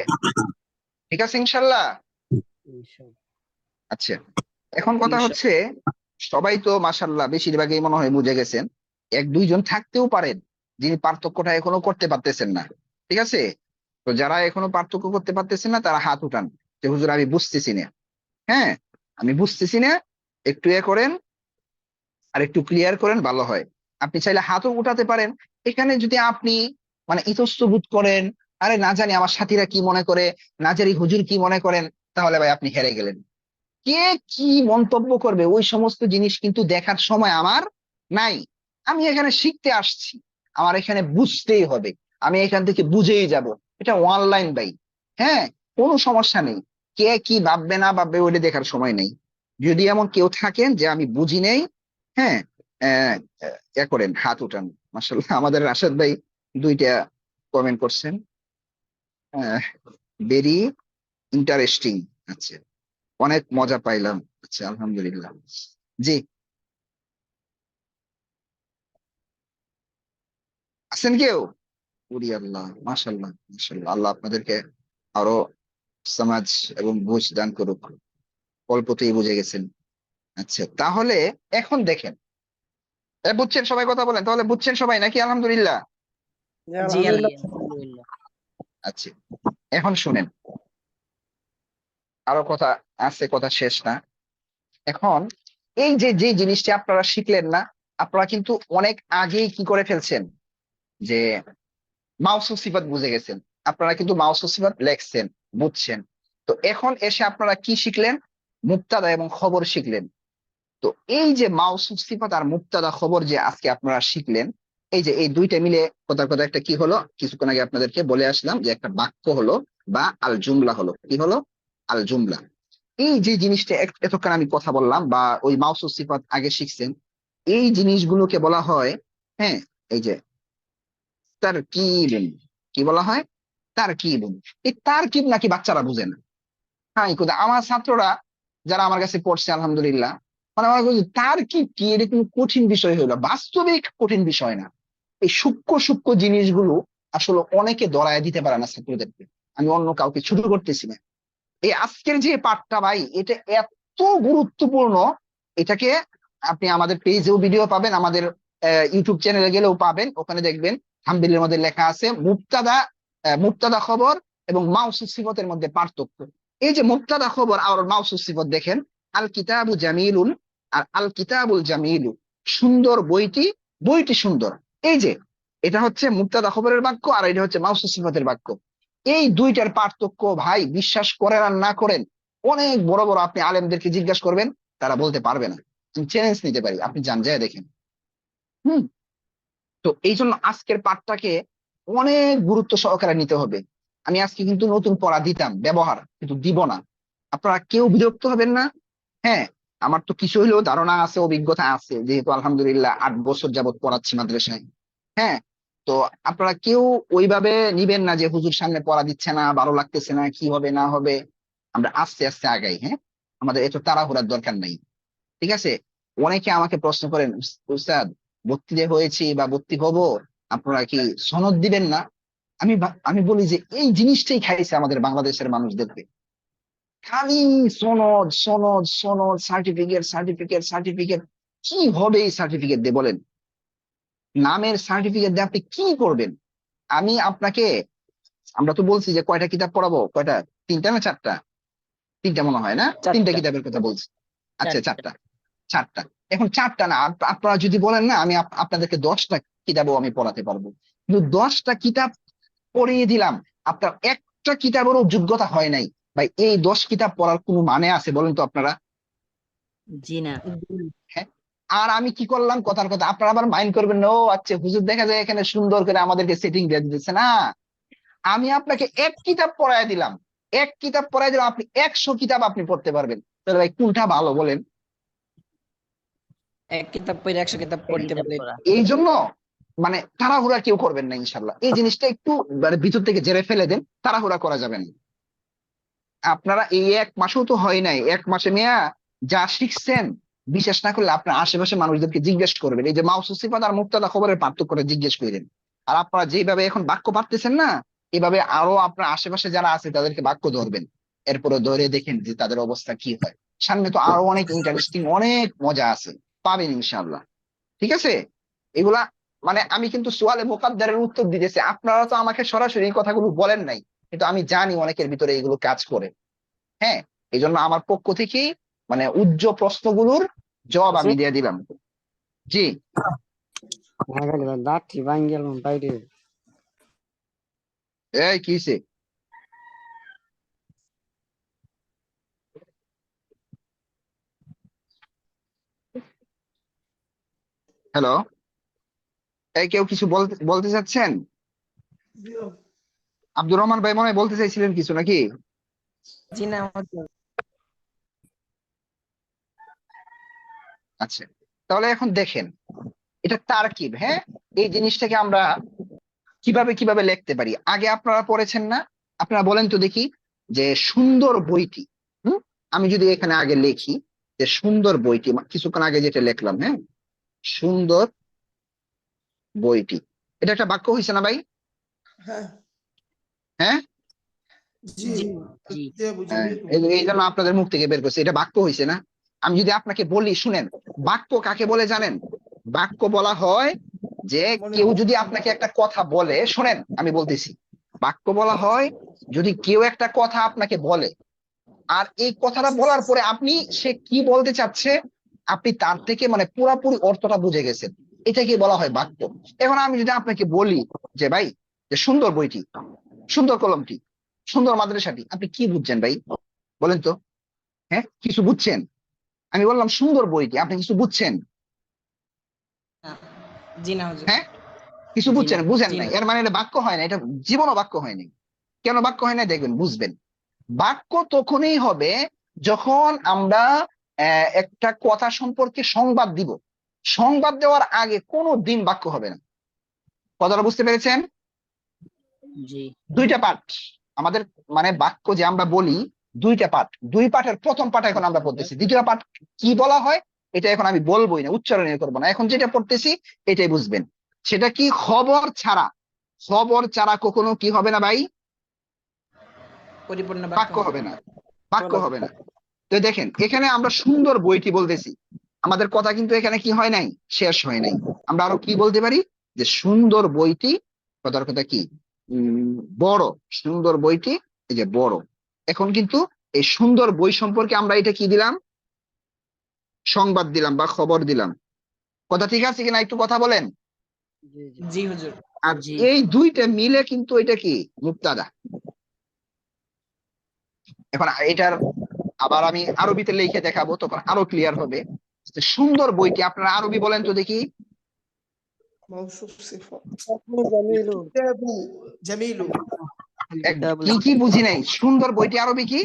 ঠিক আছে ইনশাল্লাহ? আচ্ছা, এখন কথা হচ্ছে সবাই তো মাশাল্লাহ বেশিরভাগই মনে হয় বুঝে গেছেন। এক দুইজন থাকতেও পারেন যিনি পার্থক্যটা এখনো করতে পারতেছেন না। ঠিক আছে, তো যারা এখনো পার্থক্য করতে পারতেছেন না তারা হাত উঠান যে হুজুর আমি বুঝতেছি না। হ্যাঁ, আমি বুঝতেছি না, একটু করেন আর একটু ক্লিয়ার করেন, ভালো হয়। আপনি চাইলে হাতও উঠাতে পারেন। এখানে যদি আপনি মানে ইতস্তত বোধ করেন, আরে না জানি আমার সাথীরা কি মনে করে, না জানি হুজুর কি মনে করেন, তাহলে ভাই আপনি হেরে গেলেন। কে কি মন্তব্য করবে ওই সমস্ত জিনিস কিন্তু দেখার সময় আমার নাই। আমি এখানে শিখতে আসছি, আমার এখানে বুঝতেই হবে, আমি এখান থেকে বুঝেই যাব। এটা অনলাইন ভাই। হ্যাঁ, কোনো সমস্যা নেই। কে কি ভাববে না ভাববে ওইটা দেখার সময় নেই। যদি এমন কেউ থাকেন যে আমি বুঝি নেই, হ্যাঁ, করেন, হাত উঠান। মাসাল্লাহ আমাদের রাশেদ ভাই 2টা কমেন্ট করছেন, ভেরি ইন্টারেস্টিং। আচ্ছা, অনেক মজা পাইলাম। আচ্ছা, আলহামদুলিল্লাহ। জি, আছেন কেউ? উরি আল্লাহ, মাশাল্লাহ মাশাল্লাহ, আল্লাহ আপনাদেরকে আরো সমাজ এবং বুঝ দান করুক। অল্পতেই বুঝে গেছেন। আচ্ছা, তাহলে এখন দেখেন, বুঝছেন সবাই? কথা বলেন তাহলে, বুঝছেন সবাই নাকি? আলহামদুলিল্লাহ। জি আলহামদুলিল্লাহ। আলহামদুলিল্লাহ। আচ্ছা, এখন শুনেন, আরো কথা আছে, কথা শেষ না। এখন এই যে যে জিনিসটা আপনারা শিখলেন না, আপনারা কিন্তু অনেক আগেই কি করে ফেলছেন, যে মাউসুফ সিফাত বুঝে গেছেন। আপনারা কিন্তু মাউসুফ সিফাত লেখছেন, বুঝছেন। তো এখন এসে আপনারা কি শিখলেন? মুক্তাদা এবং খবর শিখলেন। তো এই যে মাউসুফ সিফাত আর মুক্তাদা খবর যে আজকে আপনারা শিখলেন, এই যে এই দুইটা মিলে কথার কথা একটা কি হলো, কিছুক্ষণ আগে আপনাদেরকে বলে আসলাম যে একটা বাক্য হলো, বা আল জুমলা হলো। কি হলো? আল জুমলা। এই যে জিনিসটা এতক্ষণ আমি কথা বললাম, বা ওই মাউসুফ সিফাত আগে শিখছেন, এই জিনিসগুলোকে বলা হয়, হ্যাঁ, এই যে তারকিবুন। কি বলা হয়? তারকিবুন। এই তারকিব নাকি বাচ্চারা বুঝে না। হ্যাঁ, কোথায় আমার ছাত্ররা যারা আমার কাছে পড়ছে আলহামদুলিল্লাহ, মানে আমার কাছে তারকিব কি, এটা কোনো কঠিন বিষয় হলো, বাস্তবিক কঠিন বিষয় না। এই সূক্ষ্ম সূক্ষ্ম জিনিসগুলো আসলে অনেকে ধরায় দিতে পারে না ছাত্রদেরকে। আমি অন্য কাউকে ছোট করতেছি না। এই আজকের যে পাঠটা ভাই, এটা এত গুরুত্বপূর্ণ। এটাকে আপনি আমাদের পেজেও ভিডিও পাবেন, আমাদের ইউটিউব চ্যানেলে গেলেও পাবেন। ওখানে দেখবেন থাম্বনেইলের মধ্যে লেখা আছে মুবতাদা, মুবতাদা খবর এবং মাউসুফ সিফতের মধ্যে পার্থক্য। এই যে মুবতাদা খবর আর মাউসুফ সিফত দেখেন, আল কিতাবু জামিলুন আর আল কিতাবুল জামিলু, সুন্দর বইটি, বইটি সুন্দর। এই যে এটা হচ্ছে মুবতাদা খবরের বাক্য, আর এটা হচ্ছে মাউসুফ সিফতের বাক্য। এই দুইটার পার্থক্য ভাই বিশ্বাস করেন আর না করেন, অনেক বড় বড় আপনি আলেমদেরকে জিজ্ঞাসা করবেন, তারা বলতে পারবে না। চ্যালেঞ্জ নিতে পারি, আপনি যান যায় দেখেন। হুম। তো এই জন্য আজকের পাঠটাকে অনেক গুরুত্ব সহকারে নিতে হবে। আমি আজকে কিন্তু নতুন পড়া দিতাম ব্যবহার, কিন্তু দিব না। আপনারা কেউ বিরক্ত হবেন না। হ্যাঁ, আমার তো কিছু হলেও ধারণা আছে, অভিজ্ঞতা আছে, যেহেতু আলহামদুলিল্লাহ 8 বছর যাবত পড়াচ্ছি মাদ্রাসায়। হ্যাঁ, তো আপনারা কেউ ওইভাবে নিবেন না যে হুজুর সামনে পড়া দিচ্ছে না, ভালো লাগতেছে না, কি হবে না হবে। আমরা আস্তে আস্তে আগাই। হ্যাঁ, আমাদের এত তাড়াহুড়ার দরকার নাই। ঠিক আছে? অনেকে আমাকে প্রশ্ন করেন, উস্তাদ ভর্তি যে হয়েছি বা ভর্তি হব, আপনারা কি সনদ দিবেন না? আমি বলি যে এই জিনিসটাই খাইছে আমাদের বাংলাদেশের মানুষদেরকে। খালি সনদ সনদ সনদ, সার্টিফিকেট সার্টিফিকেট সার্টিফিকেট। কি হবে এই সার্টিফিকেট দিয়ে বলেন? নামের সার্টিফিকেট দিয়ে আপনি কি করবেন? আমি আপনাকে, আমরা তো বলছি যে কয়টা কিতাব পড়াবো, কয়টা, 3টা না 4টা? 3টা মনে হয় না? 3টা 4টা। কিতাবের কথা বলছি। আচ্ছা, 4টা। 4টা। 4টা। এখন 4টা না, আপনারা যদি বলেন না, আমি আপনাদেরকে 10টা কিতাবও আমি পড়াতে পারবো। কিন্তু 10টা কিতাব পড়িয়ে দিলাম, আপনার একটা কিতাবেরও যোগ্যতা হয় নাই। ভাই, এই 10 কিতাব পড়ার কোনো মানে আছে বলেন তো আপনারা? জি না। হ্যাঁ। আর আমি কি করলাম, কথার কথা আপনারা আবার মাইন্ড করবেন না, ও আচ্ছা হুজুর দেখা যায় এখানে সুন্দর করে আমাদেরকে সেটিং দিয়ে দিতেছে না। আমি আপনাকে এক কিতাব পড়ায় দিলাম, এক কিতাব পড়ায় দিলাম, আপনি 100 কিতাব আপনি পড়তে পারবেন। তাহলে ভাই কোনটা ভালো বলেন? এক কিতাব পড়ে 100 কিতাব পড়তে কিতাব পারলে পড়া। এই জন্য মানে তাড়াহুড়া কেউ করবেন না ইনশাল্লাহ। এই জিনিসটা একটু মানে ভিতর থেকে জেরে ফেলে দেন, তাড়াহুড়া করা যাবে না। আপনারা এই 1 মাসেও তো হয় নাই, 1 মাসে মিয়া যা শিখছেন, বিশ্বাস না করলে আপনার আশেপাশে মানুষদেরকে জিজ্ঞেস করবেন, এই যে মাউসুফ সিফাত আর মুক্তাদা খবরের পার্থক্যটা জিজ্ঞেস করেন। আর আপনারা যেভাবে এখন বাক্য পারতেছেন না, এভাবে আরো আপনার আশেপাশে যারা আছে তাদেরকে বাক্য ধরবেন। এরপরে ধরে দেখেন যে তাদের অবস্থা কি হয়। সামনে তো আরো অনেক ইন্টারেস্টিং অনেক মজা আছে, পাবেন ইনশাআল্লাহ। ঠিক আছে, এগুলা মানে আমি কিন্তু সোয়ালে মোকাদ্দারের উত্তর দিতেছি, আপনারা তো আমাকে সরাসরি এই কথাগুলো বলেন নাই, কিন্তু আমি জানি অনেকের ভিতরে এগুলো কাজ করে। হ্যাঁ, এই জন্য আমার পক্ষ থেকেই মানে উজ্জ্বল প্রশ্নগুলোর জবাব আমি দিয়ে দিলাম। জি, লাঠি ভাঙ গেলাম বাইরে। এই কিসে হ্যালো, এই কেউ কিছু বলতে বলতে চাচ্ছেন? আব্দুর রহমান ভাই মনে হয় বলতে চাইছিলেন কিছু নাকি? জি না হুজুর। আচ্ছা, তাহলে এখন দেখেন এটা তারকিব। হ্যাঁ, এই জিনিসটাকে আমরা কিভাবে কিভাবে লিখতে পারি আগে আপনারা পড়েছেন না? আপনারা বলেন তো দেখি যে সুন্দর বইটি। হুম, আমি যদি এখানে আগে লিখি যে সুন্দর বইটি, কিছুক্ষণ আগে যেটা লিখলাম, হ্যাঁ, সুন্দর বইটি, এটা একটা বাক্য হয়েছে না ভাই? হ্যাঁ হ্যাঁ, জি জি জি হ্যাঁ, এই জন্য আপনাদের মুখ থেকে বের করছে, এটা বাক্য হয়েছে না? আমি যদি আপনাকে বলি শুনেন, বাক্য কাকে বলে জানেন? বাক্য বলা হয় যে কেউ যদি আপনাকে একটা কথা বলে, শুনেন আমি বলতেছি, বাক্য বলা হয় যদি কেউ একটা কথা আপনাকে বলে, আর এই কথাটা বলার পরে আপনি সে কি বলতে চাচ্ছে আপনি তার থেকে মানে পুরাপুরি অর্থটা বুঝে গেছেন, এটাকে বলা হয় বাক্য। এখন আমি যদি আপনাকে বলি যে ভাই, যে সুন্দর বইটি, সুন্দর কলমটি, সুন্দর মাদ্রাসাটি, আপনি কি বুঝছেন ভাই? বলেন তো। হ্যাঁ, কিছু বুঝছেন? আমি বললাম সুন্দর বইটি, আপনি কিছু বুঝছেন? না, জি না হুজুর। হ্যাঁ, কিছু জি বুঝছেন? না বুঝেন জি নাই, না। এর মানে এটা বাক্য হয় না, এটা জীবনও বাক্য হয়নি। কেন বাক্য হয় না দেখবেন, বুঝবেন। বাক্য তখনই হবে যখন আমরা একটা কথা সম্পর্কে সংবাদ দিব। সংবাদ দেওয়ার আগে কোনো দিন বাক্য হবে না। কথাটা বুঝতে পেরেছেন? জি দুইটা পার্ট আমাদের, মানে বাক্য যে আমরা বলি দুইটা পার্ট, দুই পার্টের প্রথম পার্ট এখন আমরা পড়তেছি, দ্বিতীয় পার্ট কি বলা হয় এটা এখন আমি বলবোই না, উচ্চারণই করবো না, এখন যেটা পড়তেছি এটাই বুঝবেন। সেটা কি? খবর ছাড়া, খবর ছাড়া কখনো কি হবে না ভাই? পরিপূর্ণ বাক্য বাক্য হবে হবে না। না, বাক্য হবে না। তো দেখেন এখানে আমরা সুন্দর বইটি বলতেছি, আমাদের কথা কিন্তু এখানে কি হয় নাই, শেষ হয় নাই। আমরা আরো কি বলতে পারি যে সুন্দর বইটি, কথার কথা কি, উম বড়, সুন্দর বইটি এই যে বড়। এখন কিন্তু এই সুন্দর বই সম্পর্কে আমরা এটা কি দিলাম, সংবাদ দিলাম বা খবর দিলাম। কথা ঠিক আছে কিনা একটু কথা বলেন। জি জি জি হুজুর। আর জি এই দুইটা মিলে কিন্তু এটা কি, মুক্তাদা। এখন এটার আবার আমি আরবিতে লিখে দেখাবো, তখন আরো ক্লিয়ার হবে। যে সুন্দর বইটি আপনারা আরবি বলেন তো দেখি। موصوف صفة جميل كتاب جميل الكتاب কি কি বুঝি নাই, সুন্দর বইটি আরবি কি?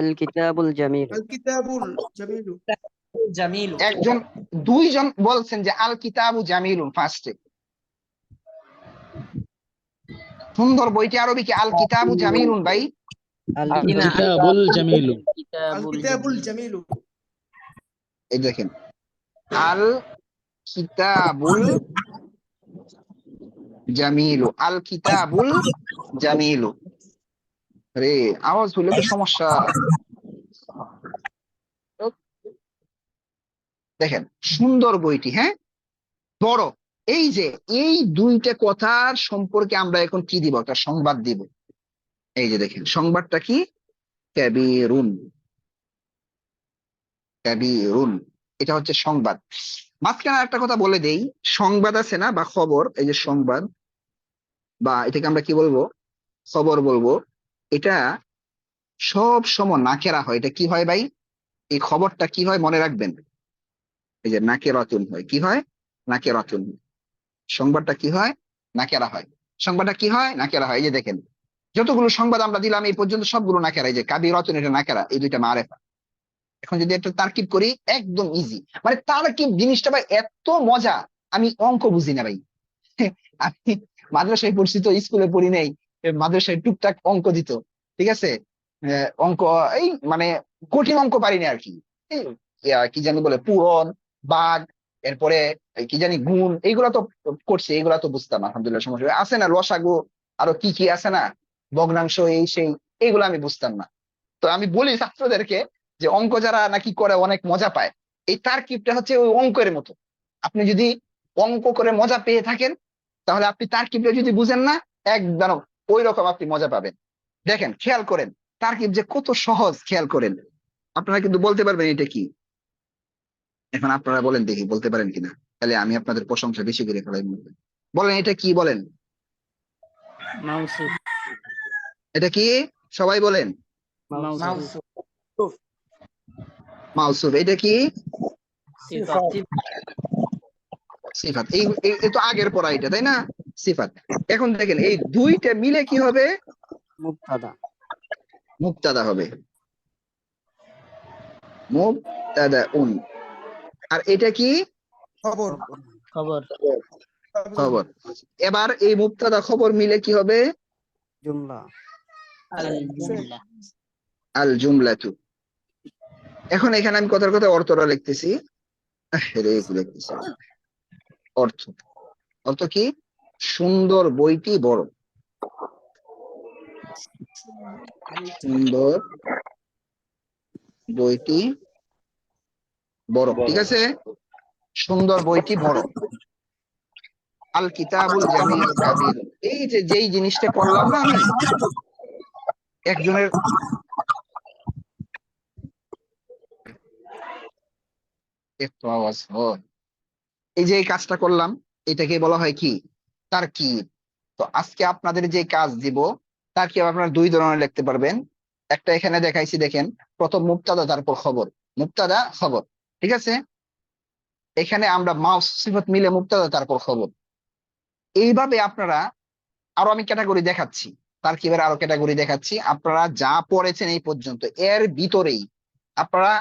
الكتاب الجميل الكتاب الجميل জামিলু। একজন, দুইজন বলছেন যে আল কিতাবু জামিলুন ফার্স্টে। সুন্দর বইটি আরবি কি আল কিতাবু জামিলুন ভাই? জি না। কিতাবুল জামিলু। কিতাবুল الكتاب জামিল الجميل এই দেখেন, আল কিতাবুল জামিলু, আল কিতাবুল জামিলু। রে, আওয়াজ হইলে তো সমস্যা। দেখেন সুন্দর বইটি, হ্যাঁ, বড়। এই যে এই দুইটা কথার সম্পর্কে আমরা এখন কি দিব, একটা সংবাদ দিব। এই যে দেখেন সংবাদটা কি, কাবীরুন, কাবীরুন, এটা হচ্ছে সংবাদ। মাঝখানে একটা কথা বলে দেই, সংবাদ আছে না বা খবর, এই যে সংবাদ বা এটাকে আমরা কি বলবো, খবর বলবো, এটা সব সময় নাকেরা হয়। এটা কি হয় ভাই, এই খবরটা কি হয় মনে রাখবেন, এই যে নাকেরাতুন হয়, কি হয়, নাকেরাতুন। সংবাদটা কি হয়, নাকেরা হয়। সংবাদটা কি হয়, নাকেরা হয়। এই যে দেখেন যতগুলো সংবাদ আমরা দিলাম এই পর্যন্ত সবগুলো নাকেরা, এই যে কাবীরাতুন এটা নাকেরা, এই দুইটা মারেফা। এখন যদি একটা তারকিব করি একদম ইজি, মানে তারকিব জিনিসটা ভাই এত মজা, আমি অঙ্ক বুঝি না ভাই। আমি মাদ্রাসায় পড়ছি তো, স্কুলে পড়ি নাই। মাদ্রাসায় টুকটাক অঙ্ক দিত, ঠিক আছে, অঙ্ক, এই মানে কঠিন অঙ্ক পারি না আর কি। এই, কি জানি বলে পূরণ, ভাগ, এরপরে এই কি জানি গুণ, এইগুলা তো করছি, এইগুলা তো বুঝতাম আলহামদুলিল্লাহ, সমস্যা আছে না, লসাগু, আরো কি কি আছে না, ভগ্নাংশ, এই সেই, এইগুলো আমি বুঝতাম না। তো আমি বলি ছাত্রদেরকে যে অঙ্ক যারা নাকি করে অনেক মজা পায়, এই তারকিবটা হচ্ছে ওই অঙ্কের মতো। আপনি যদি অঙ্ক করে মজা পেয়ে থাকেন, তাহলে আপনি তারকিবটা যদি বুঝেন না, একদম ওই রকম আপনি মজা পাবেন। দেখেন, খেয়াল করেন তারকিব যে কত সহজ, খেয়াল করেন। আপনারা কিন্তু বলতে পারবেন এটা কি। এখন আপনারা বলেন দেখি, বলতে পারেন কিনা, তাহলে আমি আপনাদের প্রশংসা বেশি করে ফেলাই। বলেন এটা কি, বলেন মাউসুফ এটা কি, সবাই বলেন। মাউসুফ মাউসুফ, এটা কি? সিফাত। সিফাত। এই তো আগের পড়া এটা, তাই না? সিফাত। এখন দেখেন এই দুইটা মিলে কি হবে? মুবতাদা মুবতাদা হবে, মুবতাদা উন। আর এটা কি? খবর। খবর খবর। এবার এই মুবতাদা খবর মিলে কি হবে? জুমলা আল জুমলাতু। এখন এখানে আমি কথার কথা অর্থটা লিখতেছি, লিখতেছি অর্থ। অর্থ কি? সুন্দর বইটি বড়। সুন্দর বইটি বড়, ঠিক আছে? সুন্দর বইটি বড়। আল কিতাবুল জামিল কাবির। এই যে যেই জিনিসটা করলাম না আমি, একজনের একটু আওয়াজ হয়, এই যে এই কাজটা করলাম, এটাকে বলা হয় কি? তারকিব। তো আজকে আপনাদের যে কাজ দিব, তারকিব আপনারা দুই ধরনের লিখতে পারবেন। একটা এখানে দেখাইছি, দেখেন, প্রথম মুবতাদা তারপর খবর, মুবতাদা খবর, ঠিক আছে? এখানে আমরা মাউস সিফাত মিলে মুবতাদা তারপর খবর। এইভাবে আপনারা, আরো আমি ক্যাটাগরি দেখাচ্ছি, তারকিবের আরো ক্যাটাগরি দেখাচ্ছি। আপনারা যা পড়েছেন এই পর্যন্ত, এর ভিতরেই আপনারা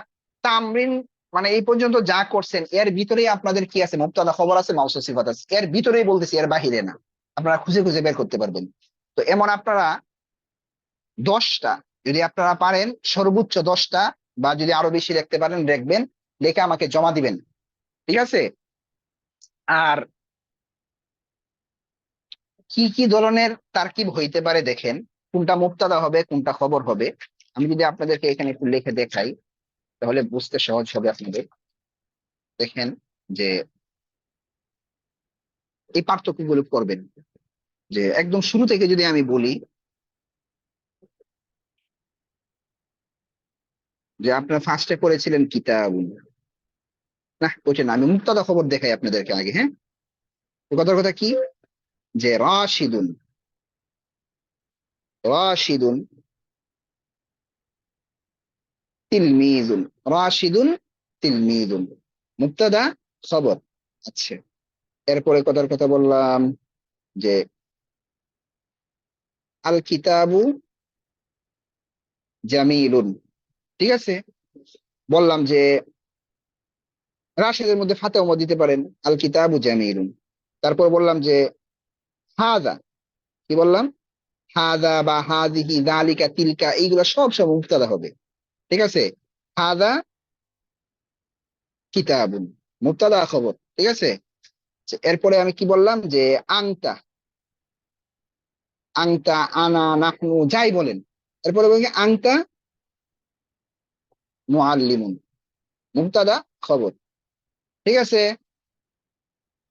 তামরিন, মানে এই পর্যন্ত যা করছেন এর ভিতরেই আপনাদের কি আছে? মুবতাদা খবর আছে, মাউস সিফাত আছে, এর ভিতরেই বলতেছি, এর বাহিরে না। আপনারা খুঁজে খুঁজে বের করতে পারবেন। তো এমন আপনারা 10টা, যদি আপনারা পারেন সর্বোচ্চ 10টা, বা যদি আরো বেশি লিখতে পারেন লিখবেন, লিখে আমাকে জমা দিবেন, ঠিক আছে? আর কি কি ধরনের তারকিব হইতে পারে দেখেন, কোনটা মুবতাদা হবে কোনটা খবর হবে। আমি যদি আপনাদেরকে এখানে একটু লিখে দেখাই, তাহলে বুঝতে সহজ হবে আপনাদের। দেখেন যে এই পার্থক্যগুলো করবেন। যে একদম শুরু থেকে যদি আমি বলি, যে আপনারা ফার্স্টে পড়েছিলেন কিতাব, না ওইটা না, আমি মুবতাদা খবর দেখাই আপনাদেরকে আগে। হ্যাঁ, তো কথার কথা কি? যে রাশিদুন, রাশিদুন তিলমিজুন, রাশিদুন তিলমিজুন, মুবতাদা খবর। আচ্ছা, এরপরে কথার কথা বললাম যে আল কিতাবু জামিলুন, ঠিক আছে? বললাম যে রাশেদের মধ্যে ফাতেহা দিতে পারেন, আল কিতাবু জামিলুন। তারপর বললাম যে হাদা, কি বললাম? হাদা বা হাদিহি যালিকা তিলকা, এইগুলা সব সব মুবতাদা হবে, ঠিক আছে? হাদা কিতাবুন, মুবতাদা খবর, ঠিক আছে? এরপরে আমি কি বললাম? যে আংতা, আংতা, আনা, নাহনু, যাই বলেন, এরপরে বলি আংতা মুআল্লিমুন, মুবতাদা খবর, ঠিক আছে?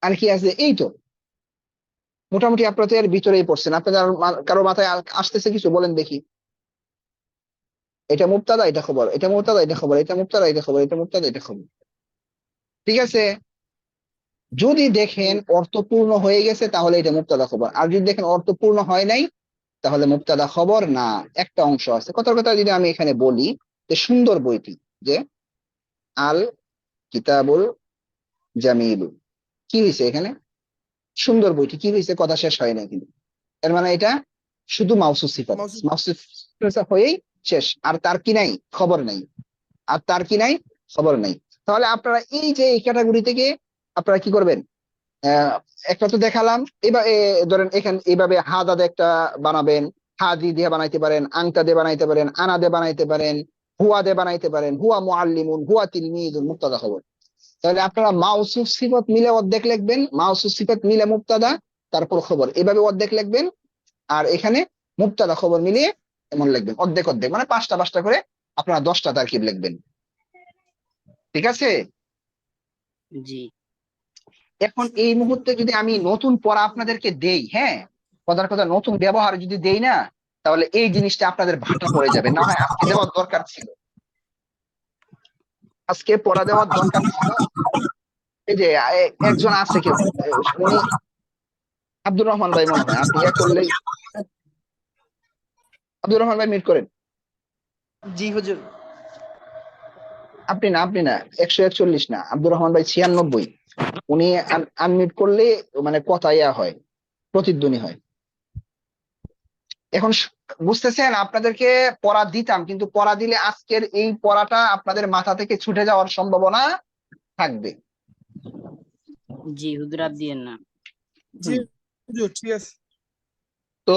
আর কি আছে? এই তো মোটামুটি আপনারা তো এর ভিতরেই পড়ছেন। আপনাদের কারো মাথায় আসতেছে কিছু? বলেন দেখি। এটা মুবতাদা, এটা খবর, এটা মুবতাদা, এটা খবর, এটা মুবতাদা, এটা খবর, এটা মুবতাদা, এটা খবর, ঠিক আছে? যদি দেখেন অর্থপূর্ণ হয়ে গেছে, তাহলে এটা মুবতাদা খবর। আর যদি দেখেন অর্থপূর্ণ হয় নাই, তাহলে মুবতাদা খবর না, একটা অংশ আছে। কথার কথা যদি আমি এখানে বলি যে সুন্দর বইটি, যে আল কিতাবুল জামিলু, কি হয়েছে এখানে? সুন্দর বইটি, কি হয়েছে? কথা শেষ হয় না কিন্তু। এর মানে এটা শুধু মাউসুফ সিফাত, মাউসুফ সিফাত হয়েই শেষ। আর তার কি নাই? খবর নাই। আর তার কি নাই? খবর নাই। তাহলে আপনারা এই যে এই ক্যাটাগরি থেকে আপনারা কি করবেন? আহ একটা তো দেখালাম। এবার ধরেন এখানে এইভাবে হাদা একটা বানাবেন, হাদি দিয়ে বানাইতে পারেন, আংতা দিয়ে বানাইতে পারেন, আনা দিয়ে বানাইতে পারেন, হুয়া দিয়ে বানাইতে পারেন, হুয়া মুআল্লিমুন, হুয়া তিলমিজুন, মুবতাদা খবর। তাহলে আপনারা মাউসুফ সিফাত মিলে অর্ধেক লিখবেন, মাউসুফ সিফাত মিলে মুবতাদা তারপর খবর, এভাবে অর্ধেক লিখবেন। আর এখানে মুবতাদা খবর মিলিয়ে এমন লিখবেন, অর্ধেক অর্ধেক, মানে 5টা 5টা করে আপনারা 10টা তারকিব লিখবেন। ঠিক আছে? জি এখন এই মুহূর্তে যদি আমি নতুন পড়া আপনাদেরকে দেই, হ্যাঁ, কথার কথা নতুন ব্যবহার যদি দেই না, তাহলে এই জিনিসটা আপনাদের ভাটা পড়ে যাবে। না হয় আজকে দেওয়ার দরকার ছিল, আজকে পড়া দেওয়ার দরকার ছিল। এই যে একজন আছে কেউ, উনি আব্দুর রহমান ভাই মনে হয়, আপনি ইয়া করলেই, আব্দুর রহমান ভাই মিট করেন। জি হুজুর। আপনি না 141 না, আব্দুর রহমান ভাই 96। উনি আনমিট করলে মানে কথা ইয়া হয়, প্রতিধ্বনি হয়। এখন বুঝতেছেন, আপনাদেরকে পড়া দিতাম, কিন্তু পড়া দিলে আজকের এই পড়াটা আপনাদের মাথা থেকে ছুটে যাওয়ার সম্ভাবনা থাকবে। জি হুজুর আর দিয়েন না। জি হুজুর, ঠিক আছে। তো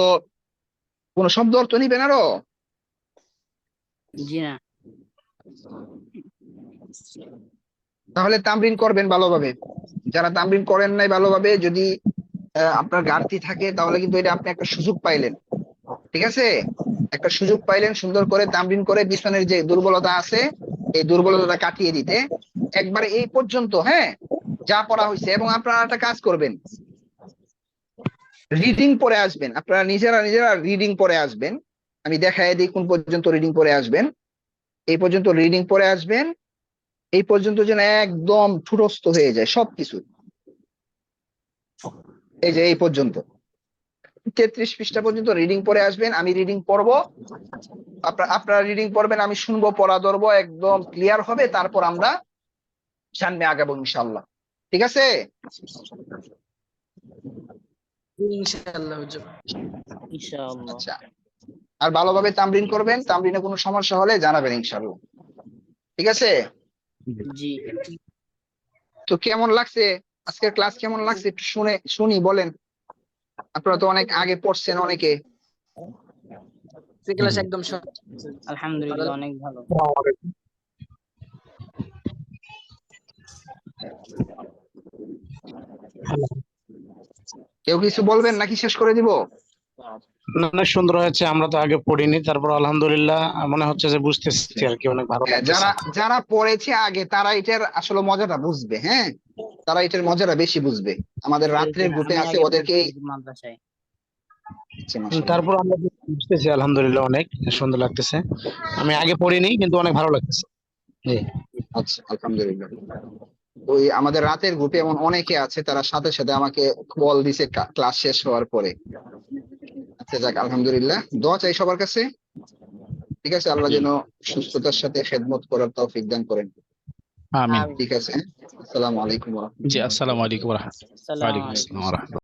কোন শব্দ অর্থ নিবেন আরো? জি না। তাহলে তামরিন করবেন ভালোভাবে। যারা তামরিন করেন নাই ভালোভাবে, যদি আপনার ঘাটতি থাকে, তাহলে কিন্তু এটা আপনি একটা সুযোগ পাইলেন। ঠিক আছে? একটা সুযোগ পাইলেন সুন্দর করে তামরিন করে পিছনের যে দুর্বলতা আছে এই দুর্বলতাটা কাটিয়ে দিতে। একবারে এই পর্যন্ত, হ্যাঁ, যা পড়া হয়েছে। এবং আপনারা একটা কাজ করবেন, রিডিং পড়ে আসবেন, আপনারা নিজেরা রিডিং পড়ে আসবেন। আমি দেখাই দিই কোন পর্যন্ত রিডিং পড়ে আসবেন। এই পর্যন্ত রিডিং পড়ে আসবেন, এই পর্যন্ত যেন একদম ঠুটস্থ হয়ে যায় সবকিছু। এই যে এই পর্যন্ত 33 পৃষ্ঠা পর্যন্ত রিডিং পড়ে আসবেন। আমি রিডিং পড়বো, আপনারা রিডিং পড়বেন, আমি শুনবো, পড়া ধরবো, একদম ক্লিয়ার হবে, তারপর আমরা সামনে আগাবো ইনশাআল্লাহ। ঠিক আছে? ইনশাআল্লাহ হুজুর। ইনশাআল্লাহ। আচ্ছা, আর ভালোভাবে তামরিন করবেন, তামরিনে কোনো সমস্যা হলে জানাবেন ইনশাআল্লাহ। ঠিক আছে? জি তো কেমন লাগছে আজকের ক্লাস, কেমন লাগছে একটু শুনি বলেন। আপনারা তো অনেক আগে পড়ছেন অনেকে। ক্লাস একদম আলহামদুলিল্লাহ অনেক ভালো। কেউ কিছু বলবেন নাকি শেষ করে দিব? অনেক সুন্দর হয়েছে, আমরা তো আগে পড়িনি, তারপর আলহামদুলিল্লাহ মনে হচ্ছে যে বুঝতেছি আর কি, অনেক ভালো হ্যাঁ, লাগতেছে। যারা পড়েছে আগে তারা এটার আসলে মজাটা বুঝবে। হ্যাঁ, তারা এটার মজাটা বেশি বুঝবে। আমাদের রাত্রের গ্রুপে আমি আছে, আগে ওদেরকে পড়ছি মাদ্রাসায়। তারপর আমরা বুঝতেছি আলহামদুলিল্লাহ, অনেক সুন্দর লাগতেছে। আমি আগে পড়িনি, কিন্তু অনেক ভালো লাগতেছে। জি আচ্ছা, আলহামদুলিল্লাহ। ওই আমাদের রাতের গ্রুপে এমন অনেকে আছে, তারা সাথে সাথে আমাকে কল দিছে ক্লাস শেষ হওয়ার পরে। আচ্ছা, যাক, আলহামদুলিল্লাহ। দোয়া চাই সবার কাছে। ঠিক আছে? আল্লাহ যেন সুস্থতার সাথে খেদমত করার তৌফিক দান করেন। আমিন। ঠিক আছে? আসসালামু আলাইকুম ওয়া রাহমাতুল্লাহ। জি, আসসালামু আলাইকুম ওয়া রাহমাতুল্লাহ। সালাম ওয়া আলাইকুম আসসালাম ওয়া রাহমাতুল্লাহ।